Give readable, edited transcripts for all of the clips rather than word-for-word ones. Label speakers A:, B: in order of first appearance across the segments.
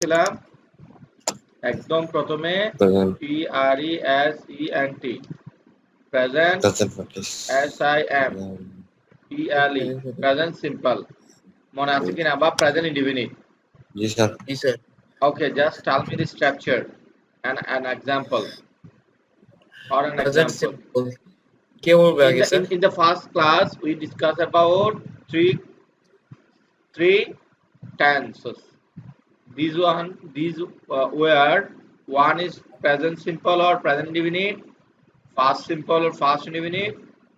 A: ছিলাম একদম প্রথমে
B: Present.
A: PRESENT present
B: Present practice.
A: SIM PLE present simple মনে আছে কিনা বা present indefinite
B: Yes, sir.
C: जी sir
A: okay just tell me the structure and an example or an
C: present
A: example
C: simple क्या बोलबे आगे sir
A: in the first class we discussed about three tenses. These were one is present simple or present indefinite, past simple or past indefinite,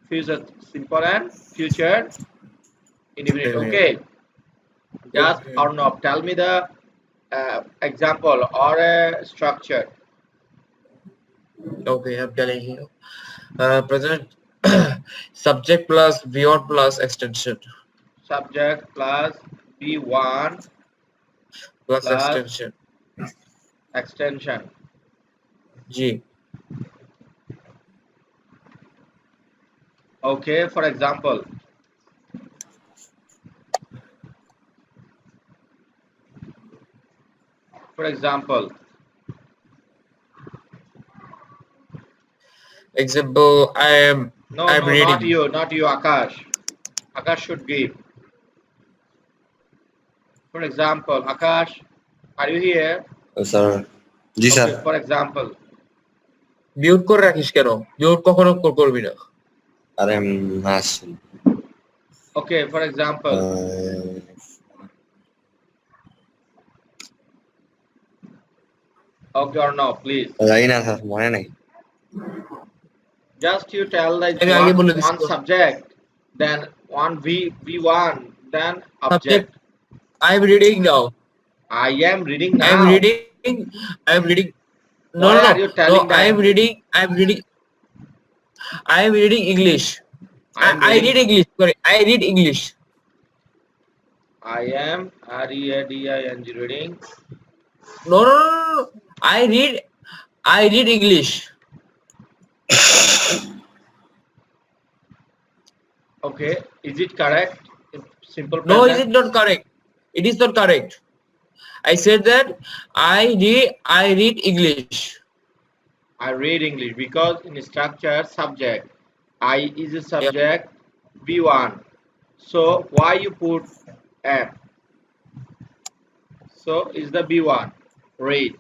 A: future simple and future indefinite. Okay, just or no. Tell me the example or a structure.
C: Okay अब डालेंगे present subject plus V1 plus extension
A: Subject plus B1
C: plus
A: plus
C: extension
A: extension.
C: जी
A: Okay, for example,
C: example
A: no,
C: I am
A: no,
C: reading
A: not you, Akash. Akash should give. For example, Akash, are you here?
B: Sir. जी
A: Okay,
B: sir.
A: for example,
C: mute করে রাখিস কেন mute কখনো করবি না
B: अरे नाश.
A: okay, for example, okay or no, please.
B: जाई ना sir. मने नहीं.
A: Just you tell like
C: আমি আগে বলে দিছি
A: one subject, then one V1, then object.
C: Subject I am reading now
A: I am reading
C: I am
A: now.
C: reading I am reading no
A: Why
C: no
A: are you
C: no
A: telling
C: I am
A: that?
C: reading I am reading English
A: I am
C: I read
A: reading.
C: English sorry I read English
A: I am READING reading.
C: no I read English
A: Okay, is it correct? Simple
C: no is
A: present.
C: it not correct it is not correct I said that I read English
A: I read English because in structure subject I is a
C: yep
A: subject V1. So why you put M? So is the B1 read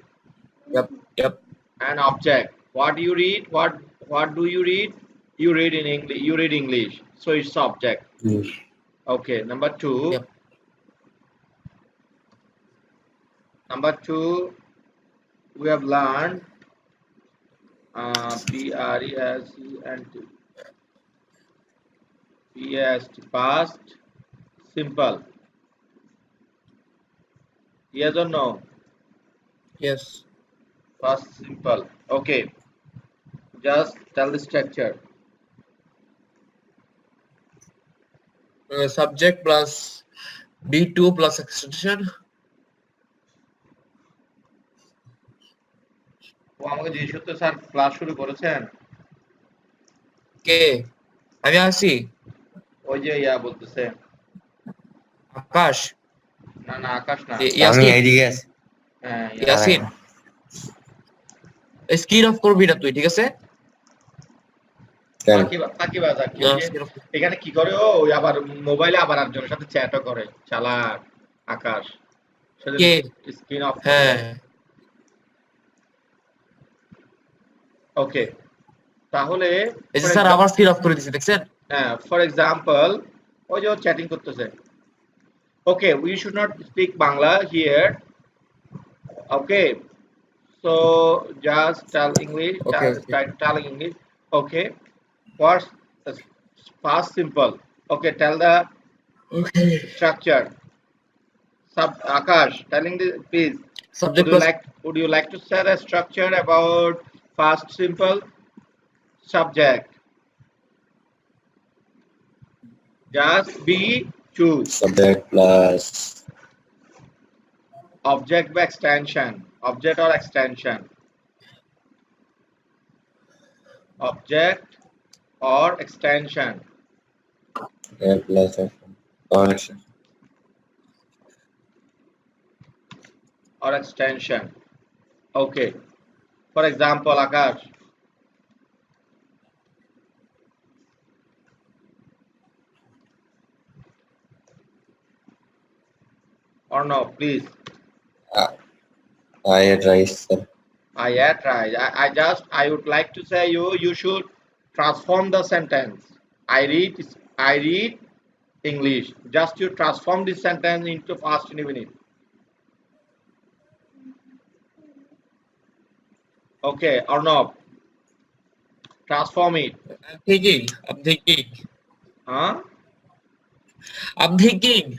C: yep
A: an object. What do you read? What do you read? You read in English. You read English. So it's object. Okay. Number two.
C: yep
A: Number two. We have learned PRESENT PST past simple. Yes or no?
C: yes
A: Past simple. Okay. Just tell the structure.
C: Subject plus B2 plus extension
A: ও আমাকে জিজ্ঞেস করতে sir class শুরু করেছেন
C: কে আমি আসি
A: ওই যে ইয়া বলতেছে
C: আকাশ
A: না না আকাশ না
B: আমি
C: ইয়াসিন
B: এইদিকে আছি.
A: হ্যাঁ
C: ইয়াসিন স্ক্রিন অফ করবি না তুই ঠিক আছে
B: কেন?
A: ফাঁকিবাজ আর কি ওই যে এখানে কি করে ও ওই আবার মোবাইলে আবার একজনের সাথে চ্যাটও করে চালাক আকাশ
C: কে
A: স্ক্রিন অফ
C: হ্যাঁ
A: ওকে তাহলে
C: এই যে স্যার আবার স্ক্রিন অফ করে দিয়েছে দেখছেন
A: হ্যাঁ ফর এক্সাম্পল ওই যে চ্যাটিং করতেছে okay we should not speak Bangla here okay so just tell English
C: Okay,
A: start telling English okay what's past simple okay tell the
C: okay
A: structure Akash telling the please
C: subject plus
A: would you like to share a structure about past simple subject just be choose
B: Subject plus
A: object by extension object or extension object or extension
B: plus connection.
A: or extension. Okay. For example, Akash. Or no, please.
B: Uh, I try, sir.
A: Yeah, try. I would like to say you should transform the sentence. I read English. Just you transform this sentence into fast indefinite. Okay, or no? Transform it.
C: I'm thinking. I'm thinking.
A: Huh?
C: I'm thinking.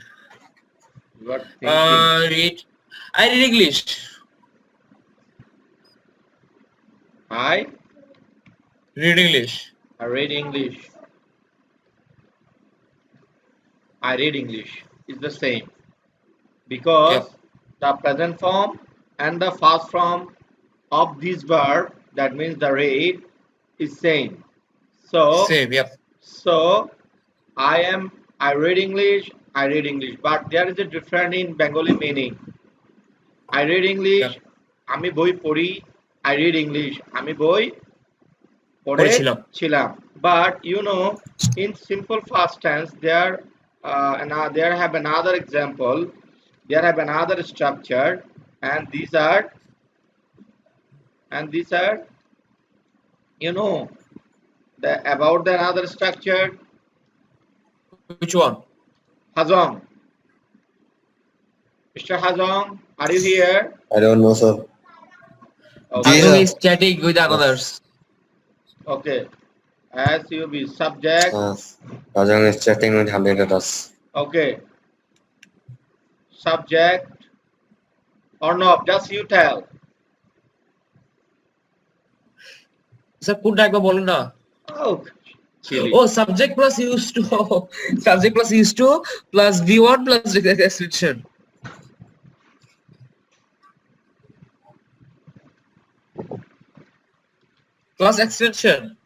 A: You are thinking.
C: Read. I read English.
A: I
C: Read English.
A: I read English. I read English. It's the same because
C: Yep.
A: the present form and the past form of this verb, that means the read, is same. So
C: Same. Yep.
A: so I read English, I read English, but there is a difference in Bengali meaning. I read English,
C: Yep.
A: আমি বই পড়ি, I read English, আমি বই
C: পড়েছিলাম।
A: পড়েছিলাম. But in simple past tense, there have another example, there have another structure, and these are you know about the another structure.
C: Which one?
A: Hazong, Mr. Hazong, are you here?
B: I don't know, sir.
A: Okay.
C: Hazong
B: sir.
C: is chatting with others.
A: Okay. As you be subject.
B: Rajang is chatting with 100 others.
A: Okay. Subject or no? Just you tell.
C: Sir কোনটা একবার বলুন না।
A: Oh, chilly.
C: Oh, subject plus used to. Subject plus used to plus V1 plus extension. Plus extension.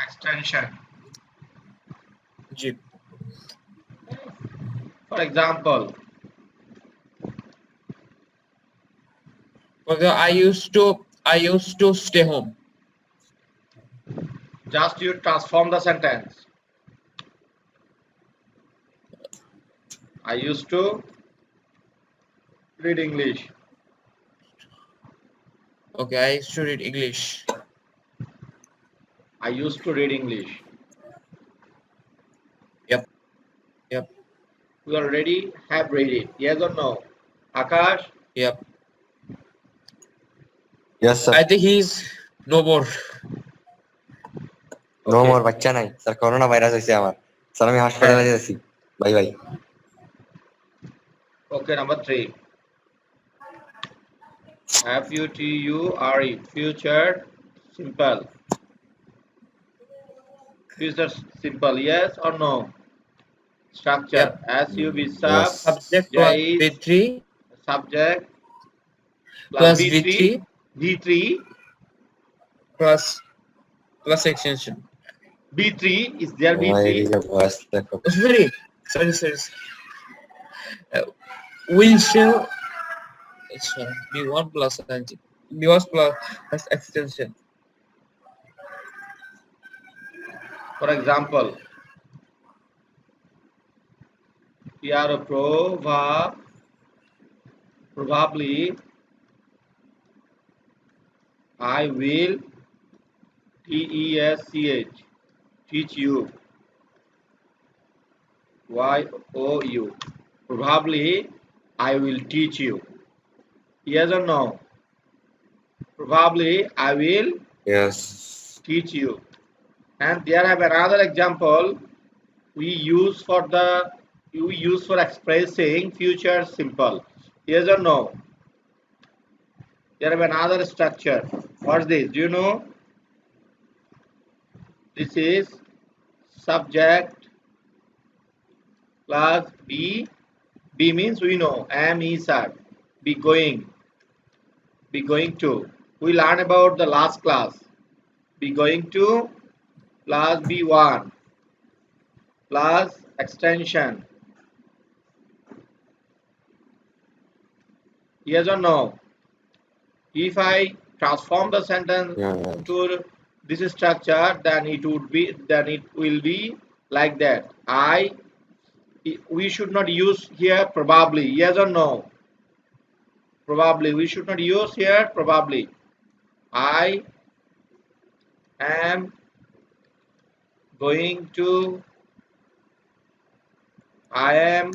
A: Extension.
C: G.
A: For example,
C: Okay, I used to stay home.
A: just you transform the sentence. I used to read English.
C: Okay, I used to read English.
A: I used to read English.
C: Yep. Yep.
A: We already have read it. Yes or no? Akash?
C: Yep.
B: Yes, sir.
C: I think he's no more.
B: No
A: Okay.
B: more বাচ্চা নাই sir corona virus হইছে আমার sir আমি হাসপাতালে যাচ্ছি bye bye
A: Okay, number 3. F-U-T-U-R-E. Future simple. Future simple. Yes or no? Structure.
C: Yep.
A: S-U-B sub.
B: Yes.
C: Subject plus
A: J is
C: V3
A: subject.
C: plus
A: V3.
C: V3
A: V3.
C: plus extension.
A: B3. Is there
B: my
A: B3?
B: voice দেখো
C: Sorry. Will show. It's B1 plus B1 plus extension.
A: For example, here probably I will TESCH teach you. YOU. Probably I will teach you. Yes or no? Probably I will
B: yes
A: teach you. And there have another example we use for expressing future simple. Yes or no? There have another structure. What's this? Do you know? This is subject plus be. Be means we know am, is, are. Be going to. We learn about the last class. Be going to plus be1 plus extension. Yes or no? If I transform the sentence
B: Yeah.
A: into this structure, then it will be like that. We should not use here probably. Yes or no? Probably. We should not use here probably. I am going to. I am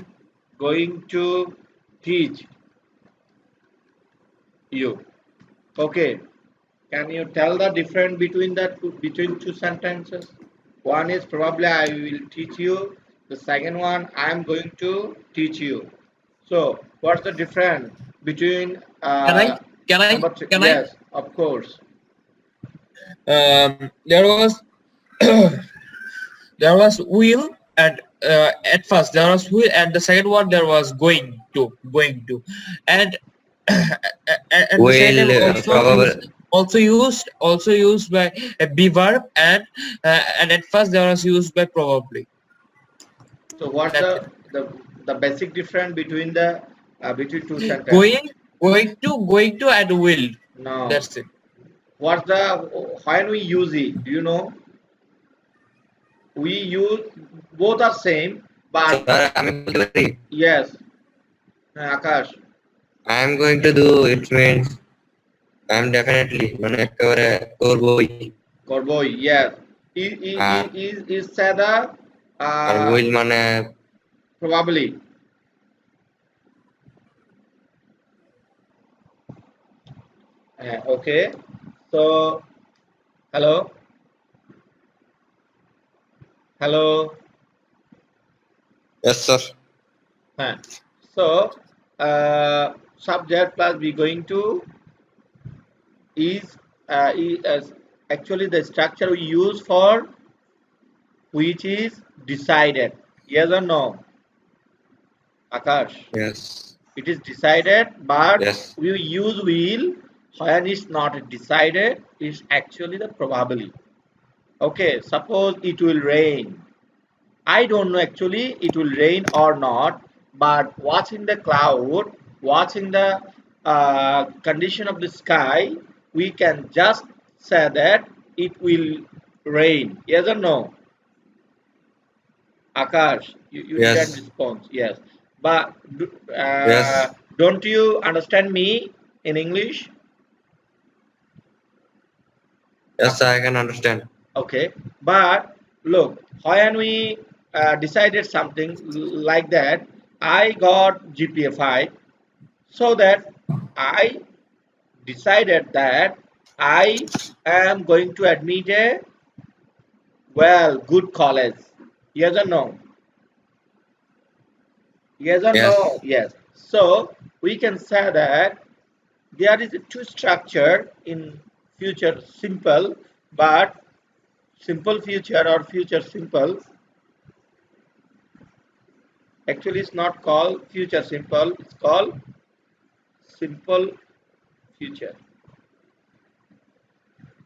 A: going to teach you. Okay. Can you tell the difference between two sentences? One is probably I will teach you. The second one I am going to teach you. So what's the difference between
C: Can I? Can I?
A: number three?
C: Can I?
A: Yes, of course.
C: There was there was will, and at first there was will, and the second one there was and and the second
B: Will
C: also used by a be verb, and at first there was used by probably.
A: So what's
C: That's it.
A: the basic difference between two sentences?
C: Going to and will.
A: No.
C: That's it.
A: What's when we use it? Do you know? We use both are same, but
B: sir, I'm able to read.
A: yes, Akash.
B: I am going to do it means I am definitely মানে একেবারে করবই
A: Corboy, yes.
B: আর
A: Is said
B: আর will মানে
A: probably. Okay. So hello, hello.
B: yes sir.
A: Uh, so subject plus be going to is actually the structure we use for which is decided. Yes or no, Akash?
B: Yes.
A: It is decided, but
B: Yes.
A: we use will when it's not decided. It's actually the probability. Okay, suppose it will rain. I don't know actually it will rain or not, but watching the cloud, watching the condition of the sky, we can just say that it will rain. Yes or no? Akash, you didn't
B: Yes.
A: respond. Yes, but
B: Yes.
A: don't you understand me in English?
B: Yes, I can understand.
A: Okay, but look, when we decided something like that, I got GPA 5, so that I decided that I am going to admit a good college. Yes or no? Yes or no?
B: Yes.
A: Yes. So we can say that there is a two structure in future simple, but simple future or future simple. Actually, it's not called future simple. It's called simple future.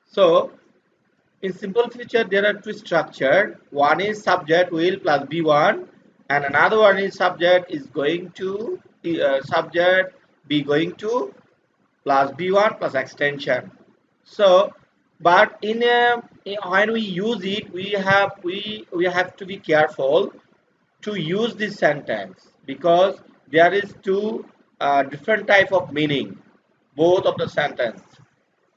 A: So in simple future, there are two structures. One is subject will plus be1, and another one is subject is going to subject be going to plus b1 plus extension. So but when we use it, we have to be careful to use this sentence because there is two different type of meaning both of the sentence.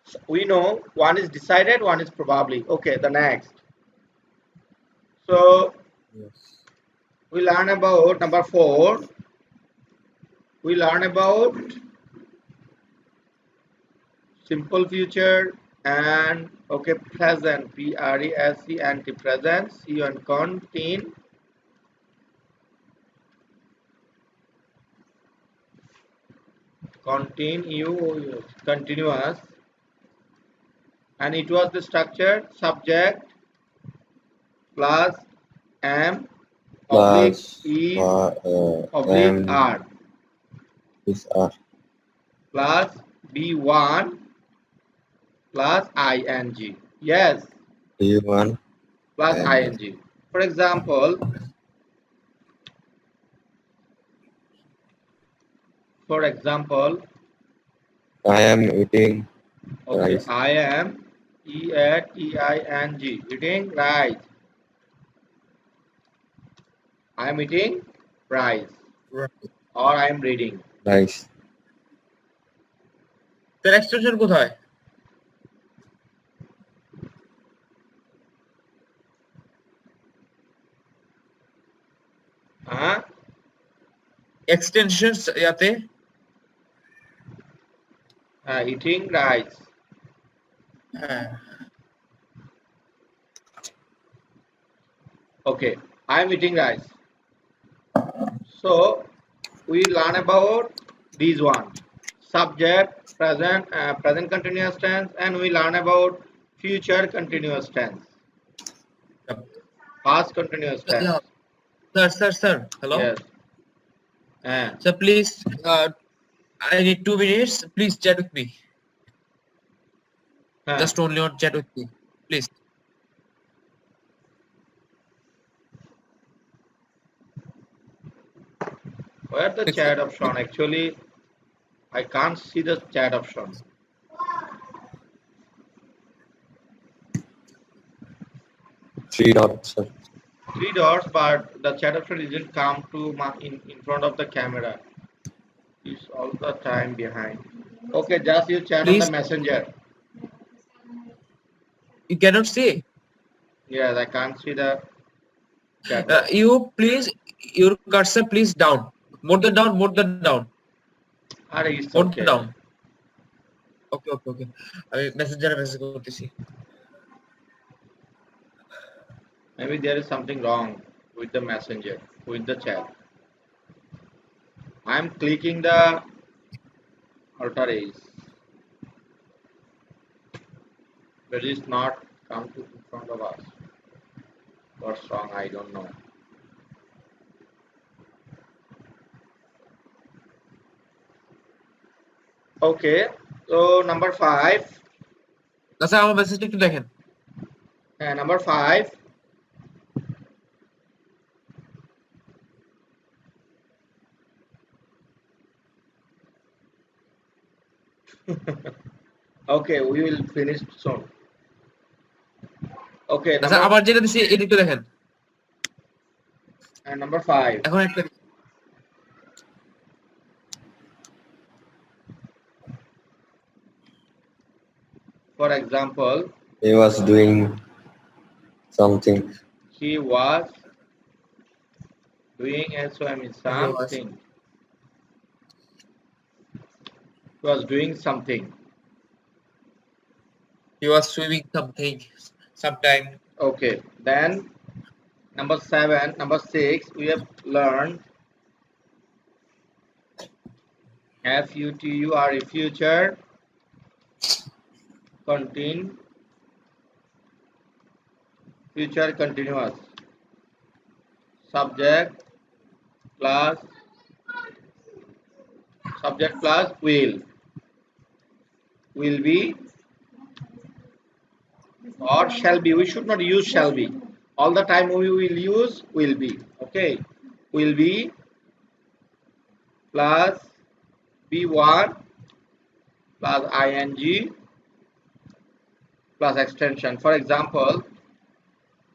A: So we know one is decided, one is probably. Okay, the next. So
B: Yes.
A: we learn about number 4. We learn about simple future and okay present present and the present see and continuous, and it was the structure subject plus am Oblique
B: plus
A: is
B: m
A: oblique R
B: is r.
A: plus B1 plus ing. Yes,
B: D1
A: plus
B: and
A: ing. For example,
B: I am eating
A: okay,
B: rice.
A: I am eating eating rice. I am eating rice
C: Right.
A: or I am reading.
B: Rice.
C: তার extension কোথায়?
A: Huh?
C: Extensions ইয়াতে
A: Eating rice.
C: হ্যাঁ
A: Okay, I am eating rice. So we learn about these one subject, present continuous tense, and we learn about future continuous tense, past continuous tense.
C: Sir hello
A: Yes.
C: Sir please I need 2 minutes. Please chat with me. Just only on chat with me, please.
A: Where the
C: Fix
A: chat
C: it.
A: option? Actually, I can't see the chat option.
B: Three dots, sir.
A: 3 dots, but the chat option didn't come to my in front of the camera. It's all the time behind. Okay, just you chat on
C: Please.
A: the messenger.
C: You cannot see.
A: Yes, I can't see the chat.
C: You please, your cursor please down. More than down, more than down.
A: It's
C: More
A: okay.
C: than down. Okay. আমি মেসেঞ্জারে message করতেছি।
A: Maybe there is something wrong with the messenger, with the chat. I'm clicking the alter ace, but it's not come to in front of us. What's wrong? I don't know. Okay, so number 5.
C: আচ্ছা আমার মেসেজটা একটু দেখেন।
A: Number 5. Okay, we will finish soon. Okay,
C: আচ্ছা আবার যেটা দিছি এটা একটু দেখেন।
A: number 5.
C: এখন একটা
A: For example,
B: He was doing something.
A: he was doing something. He was doing something.
C: he was swimming something sometime.
A: Okay, then number 6, we have learned FUTUR, future continuous, subject plus will be or shall be. We should not use shall be. All the time we will use will be. Okay, will be plus B1 plus ing plus extension. For example,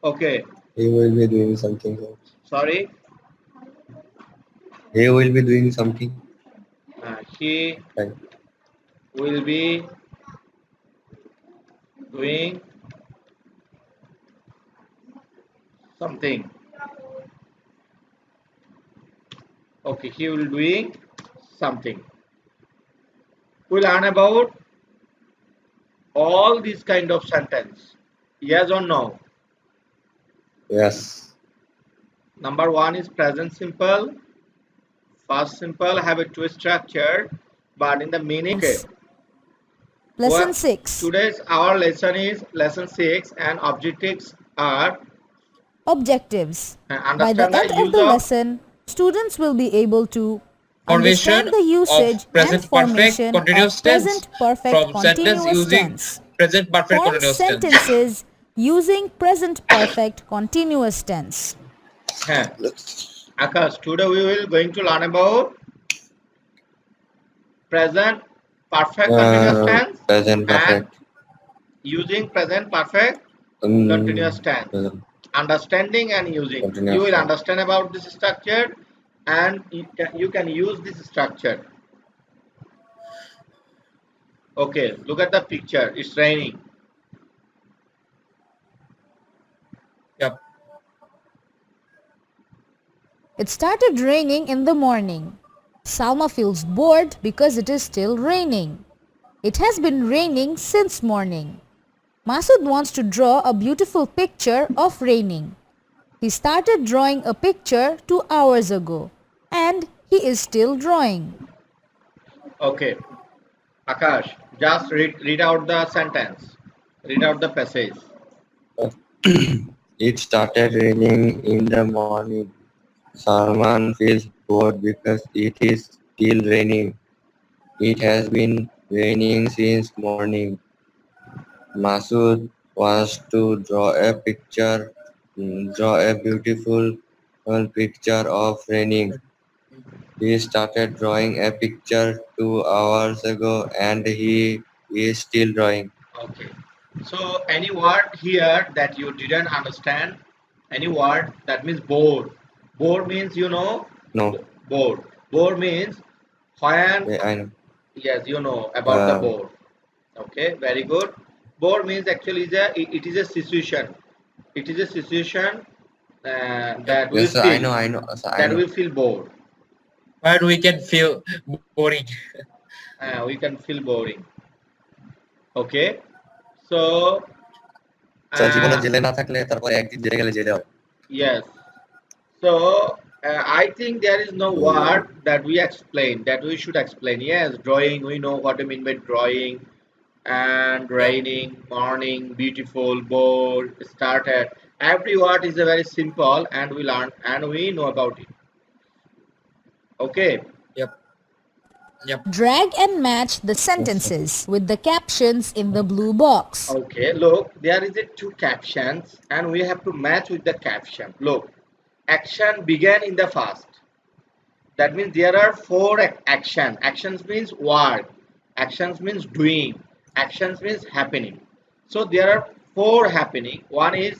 A: okay,
B: He will be doing something.
A: sorry,
B: He will be doing something.
A: he
B: Right.
A: will be doing something. Okay, he will doing something. We'll learn about all these kind of sentence. Yes or no?
B: Yes.
A: Number 1 is present simple. Past simple have a two structure, but in the meaning.
D: Lesson
A: Well,
D: 6.
A: Today's our lesson is lesson 6, and objectives are
D: Objectives. By the
A: Understand the
D: end of
A: use
D: the
A: of
D: lesson, students will be able to
C: Formation
D: understand the usage
C: of present
D: and
C: perfect
D: formation
C: continuous
D: of
C: tense
D: present perfect
C: from sentence
D: continuous
C: using
D: tense.
C: present perfect
D: Form
C: continuous tense.
D: sentences using present perfect continuous tense.
A: Akash, today we will going to learn about present perfect continuous tense
B: Present
A: and
B: perfect.
A: using present perfect continuous tense.
B: Present
A: Understanding and using.
B: continuous
A: You will
B: tense.
A: understand about this structure and you can use this structure. Okay, look at the picture. It's raining.
C: Yep.
D: It started raining in the morning. Salma feels bored because it is still raining. It has been raining since morning. Masood wants to draw a beautiful picture of raining. He started drawing a picture 2 hours ago and he is still drawing.
A: Okay, Akash, just read out the sentence. Read out the passage.
B: It started raining in the morning. Salman feels bored because it is still raining. It has been raining since morning. Masood wants to draw a beautiful picture of raining. He started drawing a picture 2 hours ago and he is still drawing.
A: Okay. So any word here that you didn't understand? Any word that means bored. Bored means
B: No,
A: bored. Bored means when
B: yeah, I know.
A: yes you know about the
B: Uh,
A: bored. Okay, very good. Bored means actually it is a situation. It is a situation
C: Yep.
A: that we
B: yes, sir, I
A: feel
B: know, I know, sir, I
A: that
B: know.
A: we feel bored.
C: Where we can feel boring.
A: We can feel boring. Okay, so
B: sir জীবনে
A: uh,
B: জেলে না থাকলে তারপরে একদিন জেলে গেলে জেলে হবে।
A: yes. So I think there is no word that we explain that we should explain. Yes, drawing. We know what I mean by drawing, and
C: Yep.
A: raining, morning, beautiful, bold, started. Every word is a very simple, and we learn and we know about it. Okay.
C: Yep. Yep.
D: Drag and match the sentences with the captions in the blue box.
A: Okay. Look, there is a two captions, and we have to match with the caption. Look, action began in the first. That means there are four action. Actions means work. Actions means doing. Actions means happening. So there are four happening. One is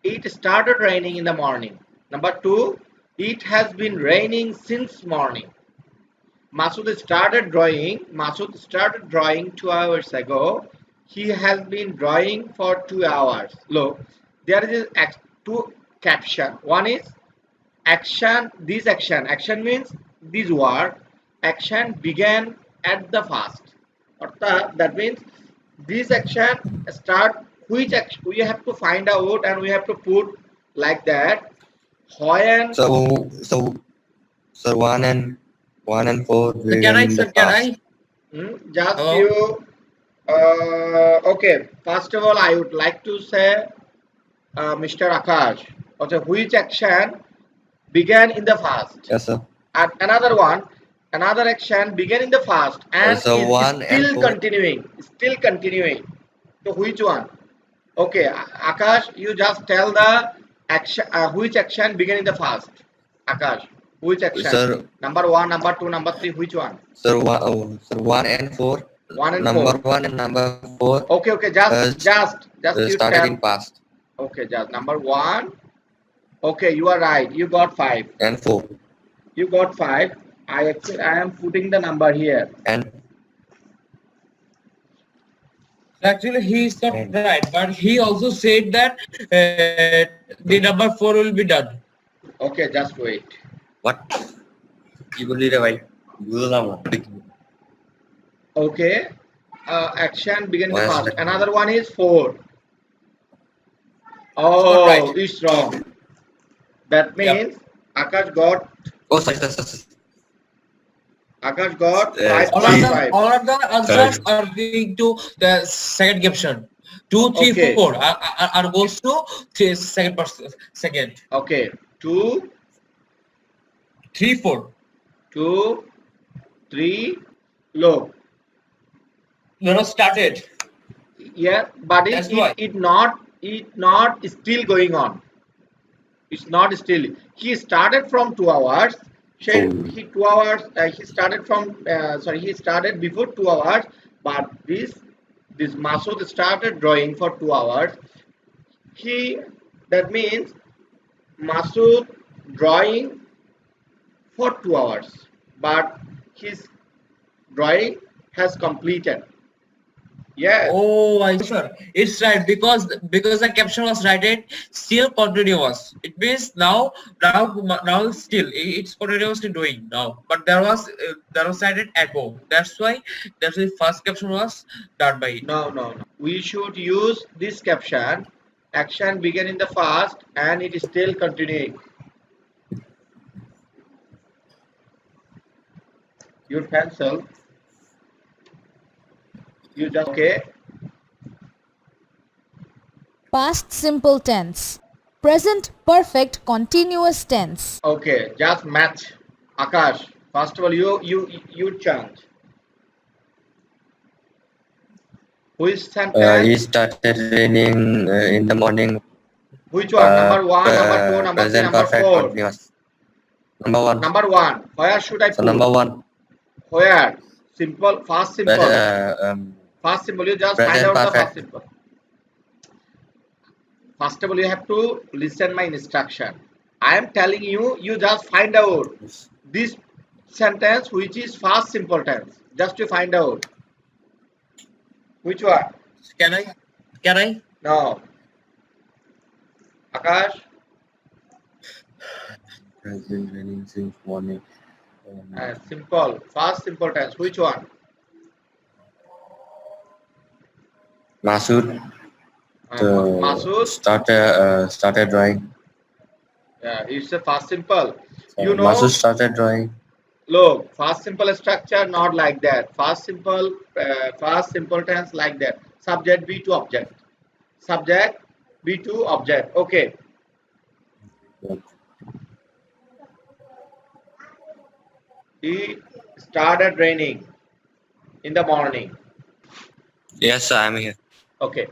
A: it started raining in the morning. Number two, it has been raining since morning. Masood started drawing. Masood started drawing 2 hours ago. He has been drawing for 2 hours. Look, there is two caption. One is action. This action means this word. Action began at the first. That means this action start which action we have to find out and we have to put like that. When
B: So, sir, one and four
C: So can
B: began
C: I,
B: in
C: sir?
B: the
C: Can
B: past.
C: I?
A: just
C: Hello.
A: you okay, first of all I would like to say Mr. Akash, okay, which action began in the past?
B: Yes, sir.
A: And another action began in the past and
B: So
A: is
B: one and
A: still
B: four.
A: continuing. So which one? Okay, Akash, you just tell the action which action began in the past. Akash, which action?
B: Sir,
A: Number one, number two, number three, which one?
B: sir, one and four.
A: One and
B: Number
A: four.
B: one and number four
A: Okay, just you
B: started
A: tell.
B: in past
A: Okay, just number one. Okay, you are right. You got 5.
B: and four
A: You got 5. I am putting the number here.
B: and
C: Actually, he is not
B: and
C: right, but he also said that the number 4 will be done.
A: Okay, just wait.
B: what? কি বললি রে ভাই? বুঝলাম না।
A: Okay, action begin the
B: Why is
A: past.
B: that?
A: Another one is 4.
C: not
A: Oh,
C: right.
A: it's wrong. That
C: Yep.
A: means Akash got
B: Oh, sorry.
A: Five
C: All
A: plus
C: of the
A: 5.
C: all of the answers are going to the second caption. 2, 3,
A: Okay.
C: 4 are goes to second person, second.
A: Okay. 2,
C: 3, 4.
A: 2, 3. Look.
C: Started.
A: Yeah, but
C: That's why.
A: it not still going on. It's not still. He started from 2 hours. He 2 hours. He started from. Sorry, he started before 2 hours. But this Masood started drawing for 2 hours. He that means Masood drawing for 2 hours, but his drawing has completed. Yes.
C: Oh, I sure. It's right because the caption was written still continuous. It means now still it's continuously doing now. But there was cited echo. That's why first caption was done by it.
A: No, no, no. We should use this caption. Action began in the past and it is still continuing. Your pencil. You just okay.
D: Past simple tense. Present perfect continuous tense.
A: Okay, just match. Akash. First of all, you chant. Which sentence?
B: It started raining in the morning.
A: Which one? Number one, number two, number three,
B: Present
A: number
B: perfect
A: four.
B: continuous. Number one.
A: Number one. Where should I
B: So
A: put?
B: number one.
A: Where? Simple, fast simple. Fast simple. You just find
B: Present
A: out the
B: perfect.
A: fast simple. First of all, you have to listen my instruction. I am telling you, you just find out this sentence which is fast simple tense. Just to find out. Which one?
C: Can I? Can I?
A: No. Akash?
B: Has been raining since morning.
A: Simple. Fast simple tense. Which one?
B: Masood
A: Masood?
B: started drawing.
A: Yeah, it's a fast simple.
B: So
A: You know,
B: Masood started drawing.
A: look, fast simple structure not like that. Fast simple tense like that. Subject be to object. Subject be to object. Okay. It started raining in the morning.
B: Yes, I am here.
A: Okay.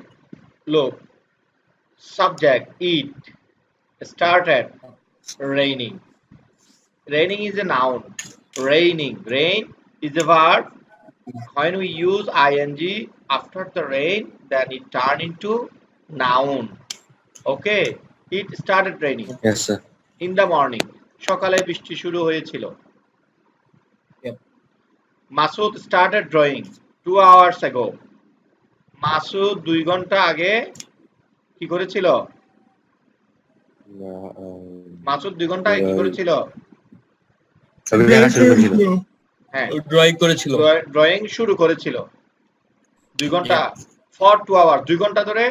A: Look, subject it started raining. Raining is a noun. Raining. Rain is a verb. When we use ing after the rain, then it turn into noun. Okay. It started raining
B: Yes, sir.
A: in the morning. সকালে বৃষ্টি শুরু হয়েছিল.
C: Yep.
A: Masood started drawing 2 hours ago. Masood 2 ঘন্টা আগে কি করেছিল? মাসুদ 2 ঘন্টা আগে কি করেছিল?
B: ছবি আঁকা শুরু করেছিল।
A: হ্যাঁ,
C: ড্রয়িং করেছিল।
A: ড্রয়িং শুরু করেছিল 2 ঘন্টা ফর 2 আওয়ার 2 ঘন্টা ধরে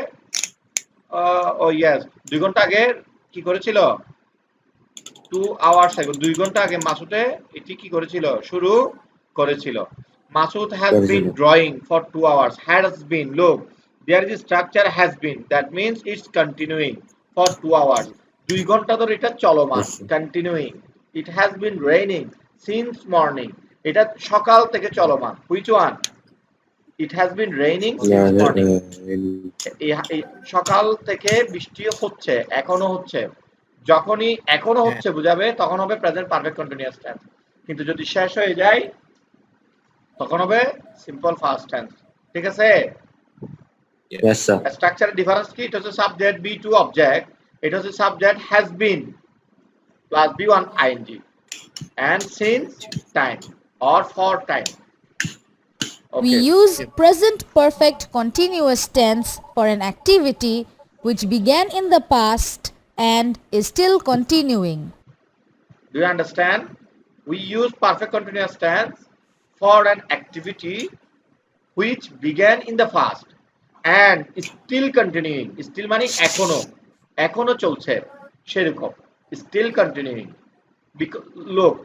A: ও ইয়েস 2 ঘন্টা আগে কি করেছিল 2 আওয়ার্স আগে 2 ঘন্টা আগে মাসুদে এটি কি করেছিল শুরু করেছিল Masood has been drawing for 2 hours has been look there is a structure has been that means it's continuing for 2 hours 2 ঘন্টা ধরে এটা চলমান continuing it has been raining since morning এটা সকাল থেকে চলমান which one it has been raining since morning সকাল থেকে বৃষ্টি হচ্ছে এখনো হচ্ছে যখনই এখনো হচ্ছে বুঝাবে তখন হবে প্রেজেন্ট পারফেক্ট কন্টিনিউয়াস টেন্স কিন্তু যদি শেষ হয়ে যায় তখন হবে সিম্পল ফাস্ট টেন্স ঠিক আছে
B: Yes, sir.
A: স্ট্রাকচার ডিফারেন্স কি এটা হচ্ছে সাবজেক্ট বি টু অবজেক্ট এটা হচ্ছে subject has been plus B one ING and since time or for time.
D: We use present perfect continuous tense for an activity which began in the past and is still continuing.
A: Do you understand? We use perfect continuous tense for an activity which began in the past and is still continuing. Still মানে এখনো চলছে সেরকম still continuing. Because look,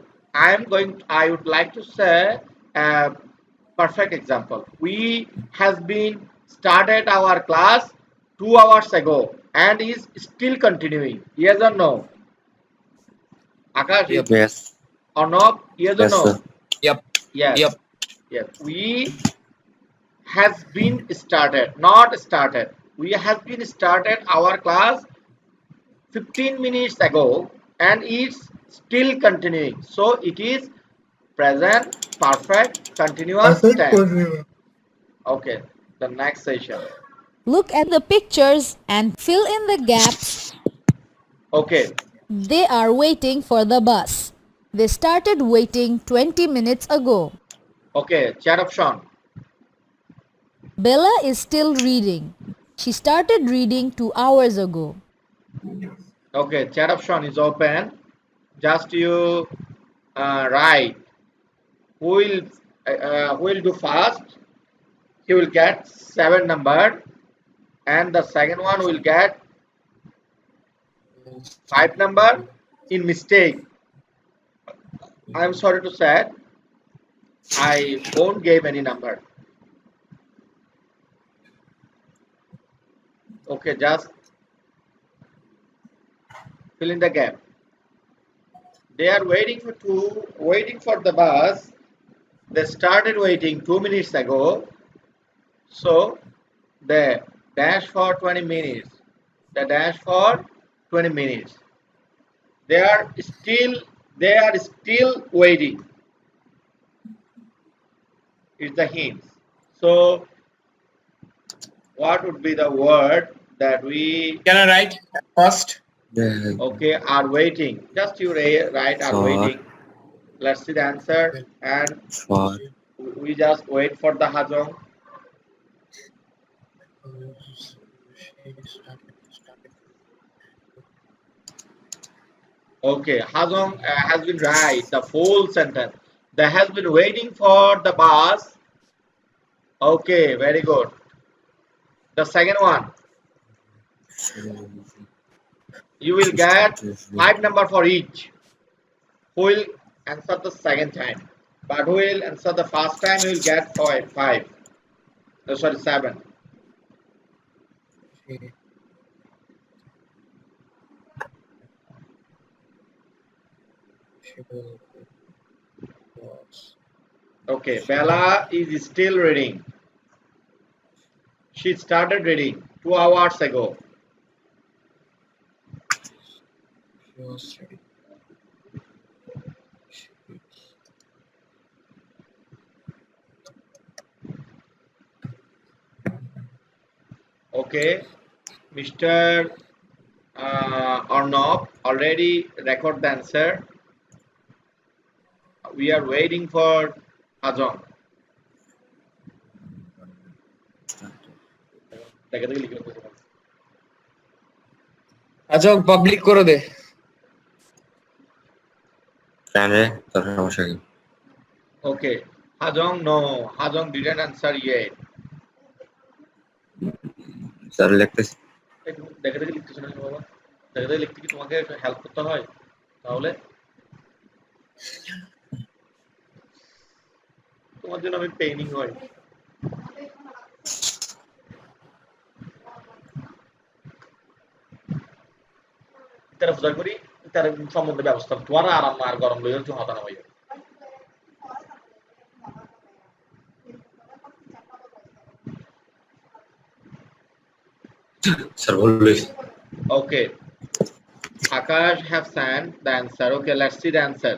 A: I would like to say a perfect example. We has been started our class 2 hours ago and is still continuing. Yes or no? Akash,
C: Yep.
B: Yes.
A: or no? Yes or
B: Yes,
A: no?
B: sir.
C: Yep.
A: Yes.
C: Yep.
A: Yes. We has been started, not started. We have been started our class 15 minutes ago and it's still continuing. So it is present perfect continuous tense. Okay, the next session.
D: Look at the pictures and fill in the gaps.
A: Okay,
D: They are waiting for the bus. They started waiting 20 minutes ago.
A: okay, chat option.
D: Bella is still reading. She started reading 2 hours ago.
A: Okay, chat option is open. Just you write who will do fast. He will get 7 number, and the second one will get 5 number. In mistake, I am sorry to say, I won't give any number. Okay, just fill in the gap. They are waiting for the bus. They started waiting 2 minutes ago. So they dash for 20 minutes. They dash for 20 minutes. They are still waiting. It's the hint. So what would be the word that we
C: Can I write first?
A: okay are waiting? Just you write are
B: For
A: waiting. Let's see the answer and
B: for
A: we just wait for the Hajong. Okay, Hajong has been right. The full sentence. They has been waiting for the bus. Okay, very good. The second one, you will get 5 number for each. Who will answer the second time? But who will answer the first time? You will get five. Oh, sorry, 7. Okay, Bella is still reading. She started reading 2 hours ago. Okay, Mr. Arnab already record the answer. We are waiting for Hajong.
C: আচ্ছা public করে দে
B: কেন রে তোর সমস্যা কি?
A: Okay, Hajong, no, Hajong didn't answer yet.
B: Sir লিখতেছি।
A: দেখে দেখে লিখতেছো না বাবা, দেখে দেখে লিখতে কি তোমাকে হেল্প করতে হয়? তাহলে তোমার জন্য আমি পেইনিং হয়। তারা পূজা করি তার সম্বন্ধে ব্যবস্থা তোমার আরাম আর গরম লইয়া হচ্ছে হতানো হইয়া
B: স্যার ভুল হয়েছে।
A: Okay, Akash have sent the answer. Okay, let's see the answer.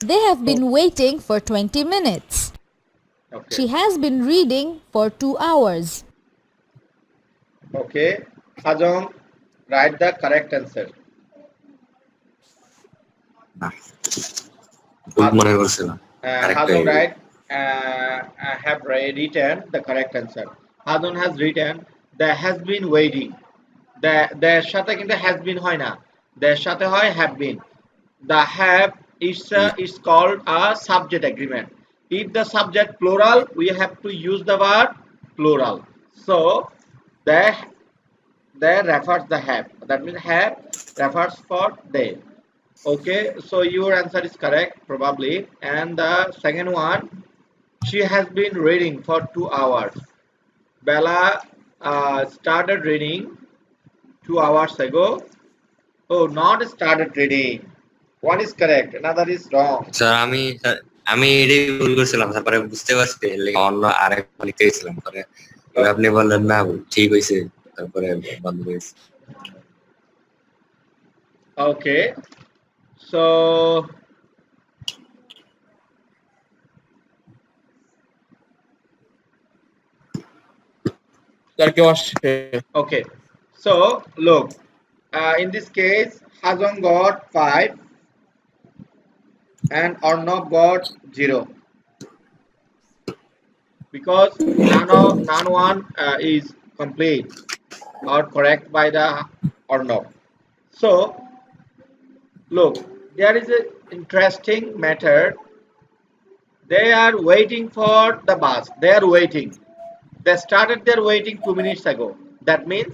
D: They have been waiting for 20 minutes.
A: Okay,
D: She has been reading for 2 hours.
A: okay, Hajong, write the correct answer.
B: ভুল মনে করছিলাম।
A: Hajong write have written the correct answer. Hajong has written there has been waiting. The সাথে কিন্তু has been হয় না, their সাথে হয় have been. The have is called a subject agreement. If the subject plural, we have to use the word plural. So they refers the have. That means have refers for they. Okay, so your answer is correct probably. And the second one, she has been reading for 2 hours. Bella started reading 2 hours ago. Oh, not started reading. One is correct, another is wrong.
B: Sir আমি এটাই ভুল করছিলাম, তারপরে বুঝতে পারছি অন্য আরেক লিখতে গেছিলাম, পরে আপনি বললেন না ঠিক হয়েছে, তারপরে বন্ধ হয়েছে।
A: Okay, so okay, so look, in this case, Hazan got 5 and Arnab got 0 because none one is complete or correct by the Arnab. So look, there is an interesting method. They are waiting for the bus. They are waiting. They started their waiting 2 minutes ago. That means